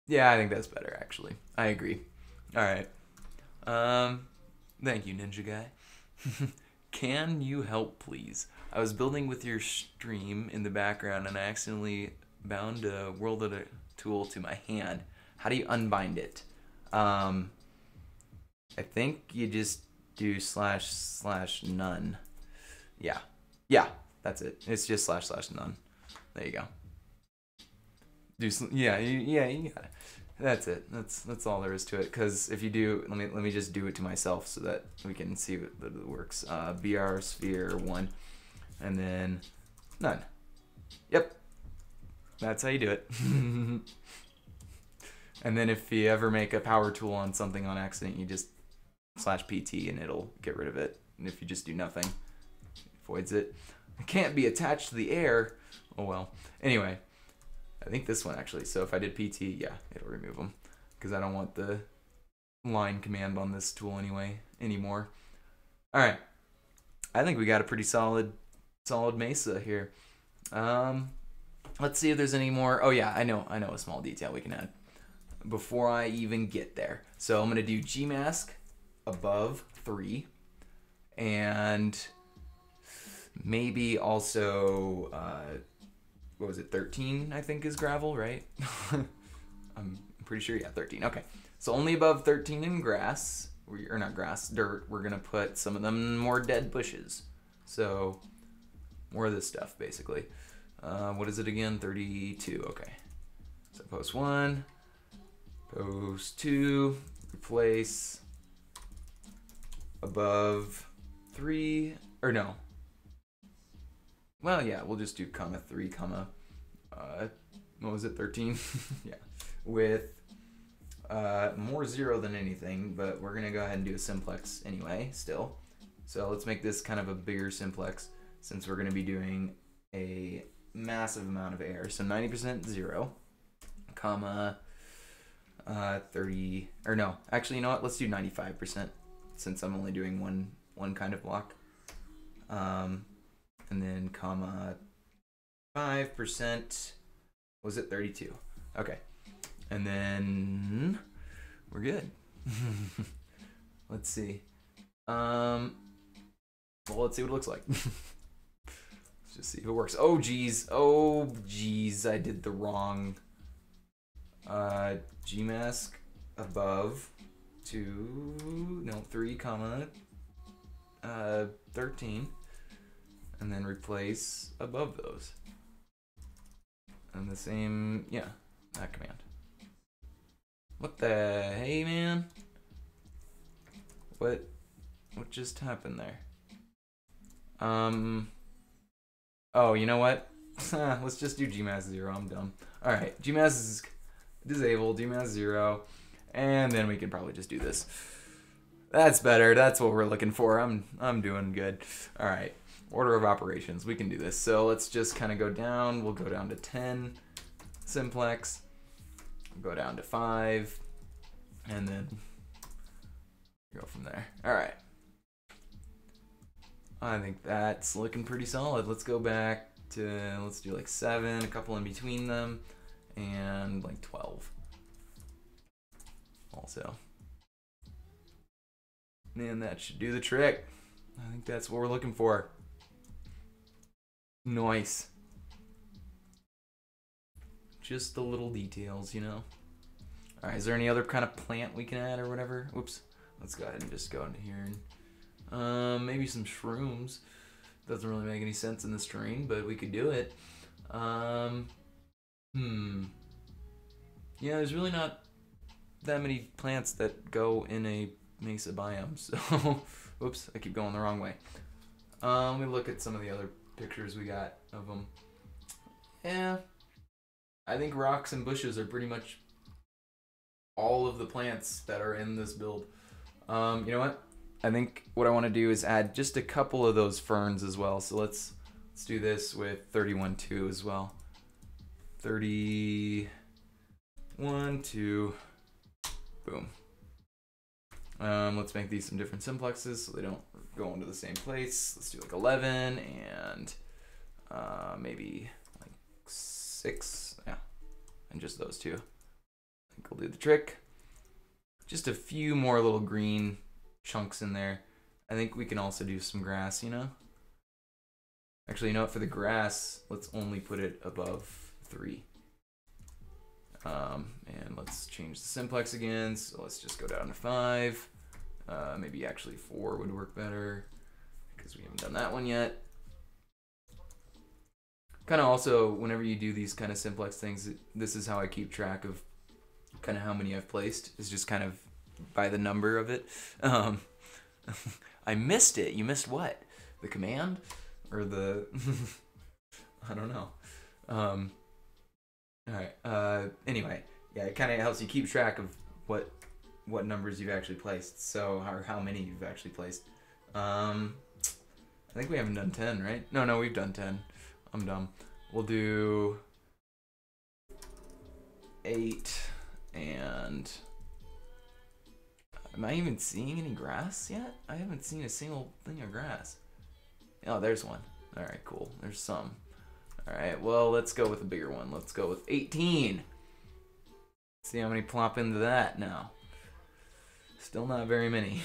Yeah, I think that's better, actually. I agree. All right. Thank you, Ninja Guy. Can you help, please? I was building with your stream in the background and I accidentally bound a world tool to my hand. How do you unbind it? I think you just do / none. Yeah. Yeah, that's it. It's just / none. There you go. Yeah, you got it. That's it. That's all there is to it. Because if you do, let me just do it to myself so that we can see that it works. BR sphere 1, and then none. Yep, that's how you do it. And then if you ever make a power tool on something on accident, you just /PT and it'll get rid of it. And if you just do nothing, it voids it. It can't be attached to the air. Oh well. Anyway. I think this one actually. So if I did PT, yeah, it'll remove them because I don't want the line command on this tool anymore. All right, I think we got a pretty solid Mesa here. Let's see if there's any more. Oh yeah, I know a small detail we can add before I even get there. So I'm gonna do Gmask above 3, and maybe also. What was it, 13 I think is gravel, right? I'm pretty sure, yeah, 13. Okay, so only above 13 in grass, or not grass, dirt. We're gonna put some of them more dead bushes. So more of this stuff basically. What is it again? 32. Okay, so post 1, post 2, replace above 3, or no. Well, yeah, we'll just do comma 3, comma, what was it, 13? Yeah, with more 0 than anything, but we're gonna go ahead and do a simplex anyway, still. So let's make this kind of a bigger simplex since we're gonna be doing a massive amount of air. So 90% 0, comma, 30, or no, actually, you know what? Let's do 95% since I'm only doing one kind of block. And then comma 5%, was it 32? Okay. And then we're good. Let's see. Well, let's see what it looks like. Let's just see if it works. Oh geez, I did the wrong gmask above 3 comma 13, and then replace above those, and the same, yeah, that command. What the hey, man? What just happened there? Oh, you know what? Let's just do gmask 0. I'm dumb. All right, gmask is disabled, gmask 0, and then we can probably just do this. That's better. That's what we're looking for. I'm doing good. All right, order of operations. We can do this. So let's just kind of go down. We'll go down to 10 simplex. Go down to 5, and then go from there. All right. I think that's looking pretty solid. Let's go back to, let's do like 7, a couple in between them, and like 12 also. And that should do the trick. I think that's what we're looking for. Nice. Just the little details, you know. All right, is there any other kind of plant we can add or whatever? Oops. Let's go ahead and just go into here and maybe some shrooms. Doesn't really make any sense in this terrain, but we could do it. Yeah, there's really not that many plants that go in a Mesa biome, so oops, I keep going the wrong way. Let me look at some of the other pictures we got of them. Yeah, I think rocks and bushes are pretty much all of the plants that are in this build. You know what? I think what I want to do is add just a couple of those ferns as well. So let's do this with 31.2 as well. 31.2, boom. Let's make these some different simplexes so they don't go into the same place. Let's do like 11 and maybe like 6, yeah, and just those two. I think we'll do the trick. Just a few more little green chunks in there. I think we can also do some grass, you know? Actually, you know what? For the grass, let's only put it above 3. And let's change the simplex again. So let's just go down to 5. Maybe actually 4 would work better because we haven't done that one yet. Kind of also, whenever you do these kind of simplex things, this is how I keep track of kind of how many I've placed, is just kind of by the number of it. I missed it. You missed what? The command? Or the... I don't know. Alright, anyway, yeah, it kind of helps you keep track of what numbers you've actually placed, so how many you've actually placed. I think we haven't done 10, right? No, we've done 10. I'm dumb. We'll do 8 and... Am I even seeing any grass yet? I haven't seen a single thing of grass. Oh, there's one. Alright, cool. There's some. Alright, well, let's go with a bigger one. Let's go with 18. See how many plop into that now. Still not very many.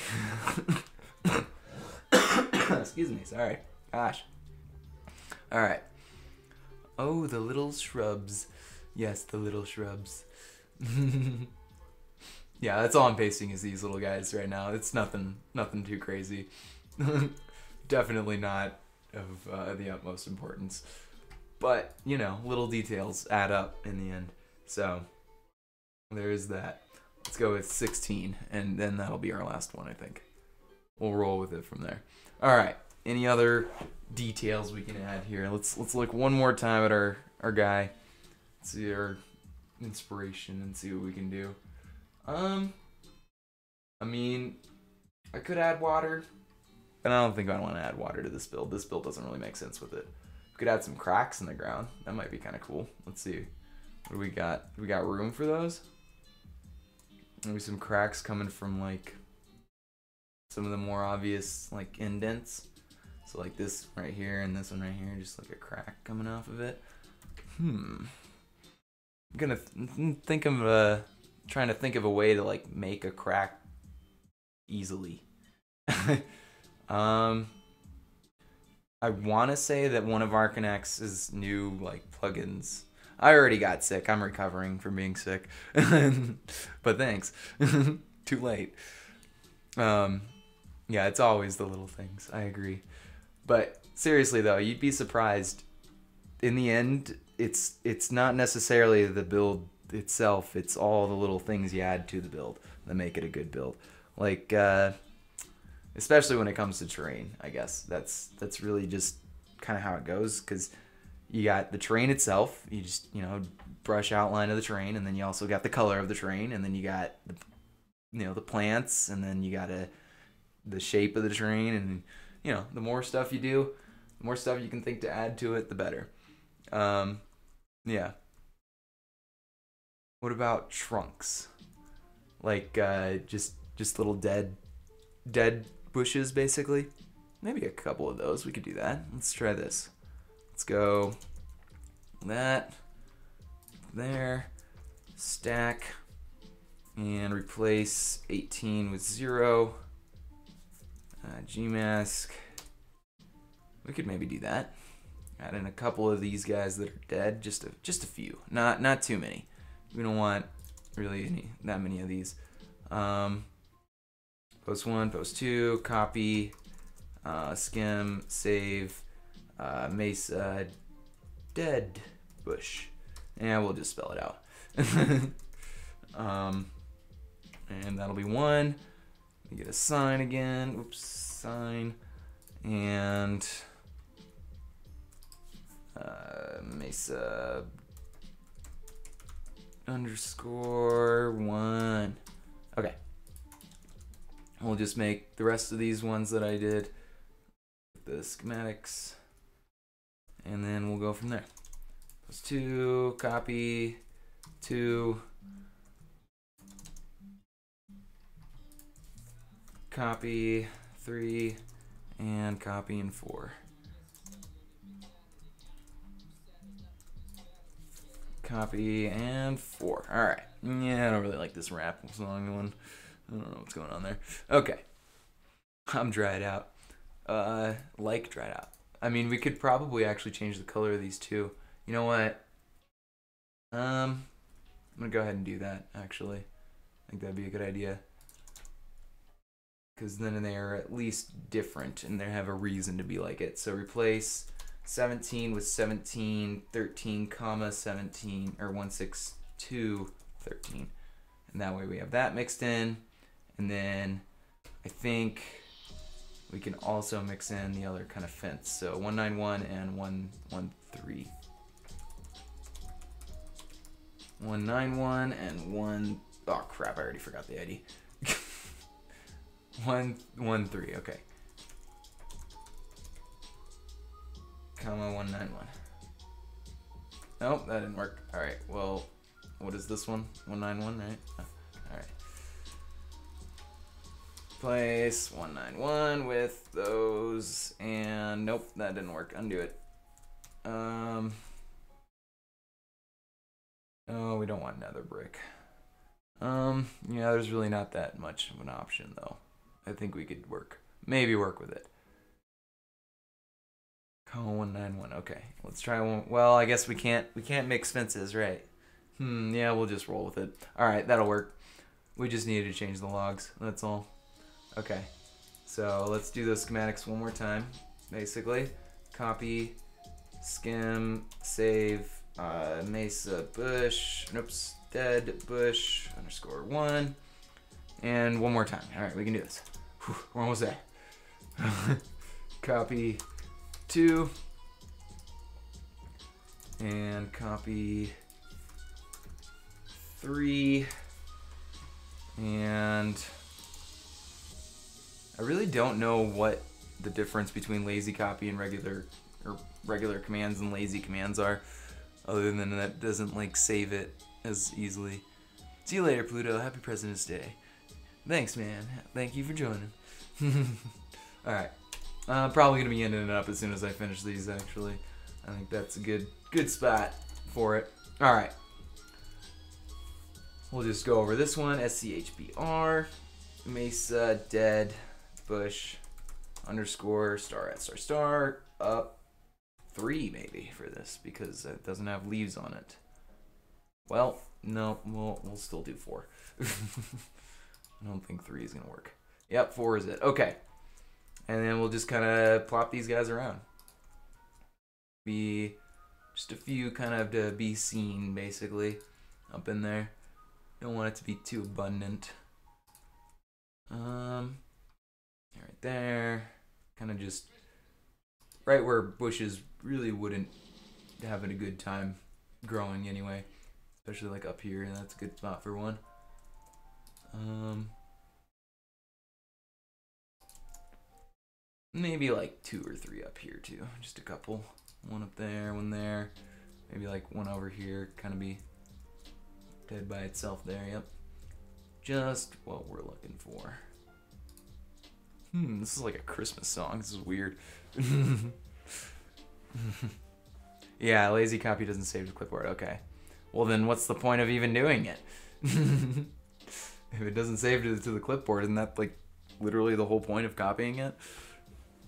Excuse me, sorry. Gosh. Alright. Oh, the little shrubs. Yes, the little shrubs. Yeah, that's all I'm pasting is these little guys right now. It's nothing too crazy. Definitely not of the utmost importance. But, you know, little details add up in the end. So, there is that. Let's go with 16, and then that'll be our last one, I think. We'll roll with it from there. All right. Any other details we can add here? Let's look one more time at our guy. Let's see our inspiration and see what we can do. I mean, I could add water, but I don't think I want to add water to this build. This build doesn't really make sense with it. We could add some cracks in the ground. That might be kind of cool. Let's see. What do we got? We got room for those? Maybe some cracks coming from like some of the more obvious like indents. So like this right here and this one right here, just like a crack coming off of it. I'm gonna think of trying to think of a way to like make a crack easily. I want to say that one of Arcanex's new like plugins. I already got sick. I'm recovering from being sick, but thanks. Too late. Yeah, it's always the little things. I agree. But seriously though, you'd be surprised. In the end, it's not necessarily the build itself. It's all the little things you add to the build that make it a good build. Like, especially when it comes to terrain, I guess that's really just kind of how it goes. Because you got the terrain itself. You just brush outline of the terrain, and then you also got the color of the terrain, and then you got the plants, and then you got the shape of the terrain, and the more stuff you do, the more stuff you can think to add to it, the better. Yeah. What about trunks? Like just little dead bushes, basically. Maybe a couple of those. We could do that. Let's try this. Let's go that there, stack, and replace 18 with 0. Gmask. We could maybe do that. Add in a couple of these guys that are dead, just a few, not too many. We don't want really that many of these. Post 1, post 2, copy, skim, save, Mesa, dead bush. And we'll just spell it out. And that'll be 1. We get a sign again. Oops, sign. And Mesa _1. Okay. We'll just make the rest of these ones that I did with the schematics, and then we'll go from there. Post 2, copy, 2, copy, 3, and copy in 4. Copy and 4. All right. Yeah, I don't really like this wrap. It's a long one. I don't know what's going on there. Okay. I'm dried out. Dried out. I mean, we could probably actually change the color of these two. You know what? I'm gonna go ahead and do that, actually. I think that'd be a good idea. Because then they are at least different and they have a reason to be like it. So replace 17 with 17, 13, comma 17, or 162, 13. And that way we have that mixed in. And then I think we can also mix in the other kind of fence. So 191 and 113. 191 and 1, oh crap, I already forgot the ID. 113, okay. Comma 191. Nope, that didn't work. Alright, well, what is this one? 191, right? Oh, alright. Place 191 with those, and nope, that didn't work. Undo it. Oh, we don't want nether brick. Yeah, there's really not that much of an option though. I think we could maybe work with it. Comma 191. Okay, let's try one. Well, I guess we can't mix fences, right? Yeah, we'll just roll with it. All right, that'll work. We just needed to change the logs. That's all. Okay, so let's do those schematics one more time. Basically, copy, skim, save, Mesa bush, oops, dead bush underscore 1. And one more time. All right, we can do this. Whew, we're almost there. Copy 2. And copy 3. And I really don't know what the difference between lazy copy and regular commands and lazy commands are, other than that doesn't like save it as easily. See you later, Pluto. Happy President's Day. Thanks, man. Thank you for joining. Alright. Probably gonna be ending it up as soon as I finish these, actually. I think that's a good spot for it. Alright. We'll just go over this one. SCHBR, Mesa, dead, bush, underscore, star at star star, up 3 maybe for this, because it doesn't have leaves on it. Well, no, we'll still do 4. I don't think 3 is gonna work. Yep, 4 is it. Okay. And then we'll just kind of plop these guys around. Be just a few kind of to be seen, basically, up in there. Don't want it to be too abundant. Right there. Kind of just right where bushes really wouldn't have a good time growing anyway. Especially like up here, and that's a good spot for one. Maybe like 2 or 3 up here too. Just a couple. One up there, one there. Maybe like one over here. Kind of be dead by itself there. Yep. Just what we're looking for. This is like a Christmas song. This is weird. Yeah, lazy copy doesn't save to clipboard. Okay. Well, then what's the point of even doing it? If it doesn't save to the clipboard, isn't that like literally the whole point of copying it?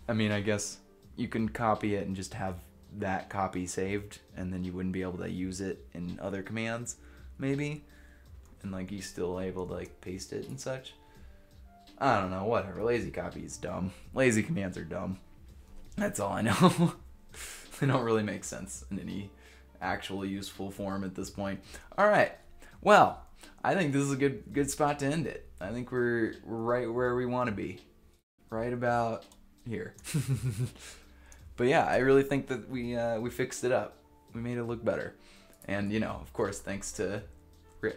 I mean, I guess you can copy it and just have that copy saved, and then you wouldn't be able to use it in other commands, maybe? And like you still able to like paste it and such? I don't know, whatever. Lazy copy is dumb. Lazy commands are dumb. That's all I know. They don't really make sense in any actual useful form at this point. Alright, well, I think this is a good spot to end it. I think we're right where we want to be. Right about here. But yeah, I really think that we fixed it up. We made it look better. And, you know, of course, thanks to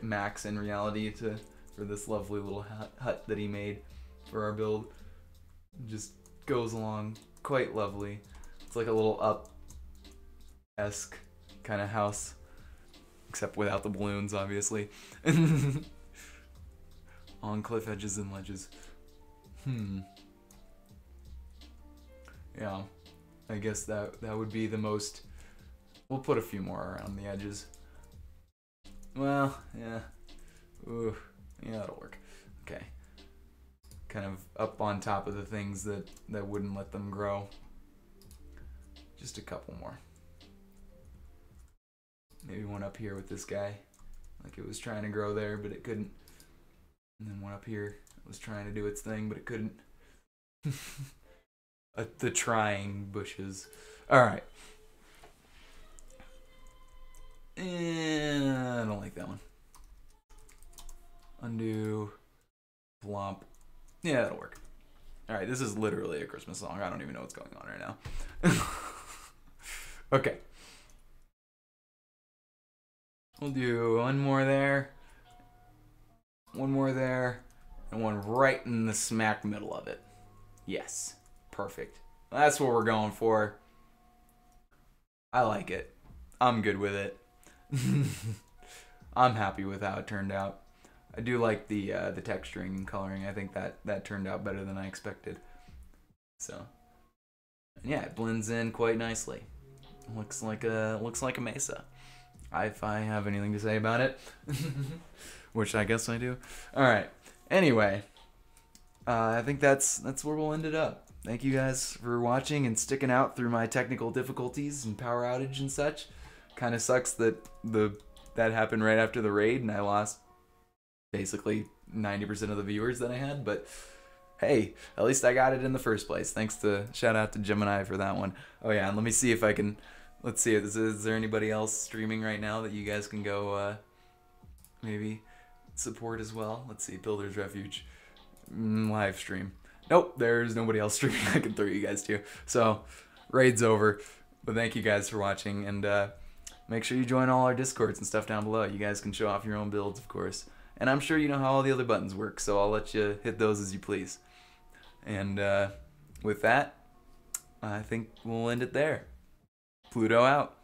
Max in reality for this lovely little hut that he made for our build. It just goes along quite lovely. It's like a little up-esque kind of house, except without the balloons, obviously. On cliff edges and ledges. Yeah, I guess that would be the most. We'll put a few more around the edges. Well, yeah. Ooh, yeah, that'll work. Okay. Kind of up on top of the things that wouldn't let them grow. Just a couple more. Maybe one up here with this guy. Like it was trying to grow there, but it couldn't. And then one up here. It was trying to do its thing, but it couldn't. The trying bushes. Alright. I don't like that one. Undo. Blomp. Yeah, that'll work. Alright, this is literally a Christmas song. I don't even know what's going on right now. Okay. We'll do one more there. One more there. And one right in the smack middle of it. Yes. Perfect. That's what we're going for. I like it. I'm good with it. I'm happy with how it turned out. I do like the texturing and coloring. I think that turned out better than I expected. So, and yeah, it blends in quite nicely. Looks like a Mesa. If I have anything to say about it, which I guess I do. All right. Anyway, I think that's where we'll end it up. Thank you guys for watching and sticking out through my technical difficulties and power outage and such. Kind of sucks that that happened right after the raid and I lost basically 90% of the viewers that I had, but hey, at least I got it in the first place. Shout out to Gemini for that one. Oh yeah, and let me see if I can let's see. Is there anybody else streaming right now that you guys can go maybe support as well? Let's see. Builder's Refuge live stream. Nope, there's nobody else streaming I can throw you guys to. So raid's over. But thank you guys for watching, and make sure you join all our Discords and stuff down below. You guys can show off your own builds, of course. And I'm sure you know how all the other buttons work, so I'll let you hit those as you please. And with that, I think we'll end it there. Pluto out.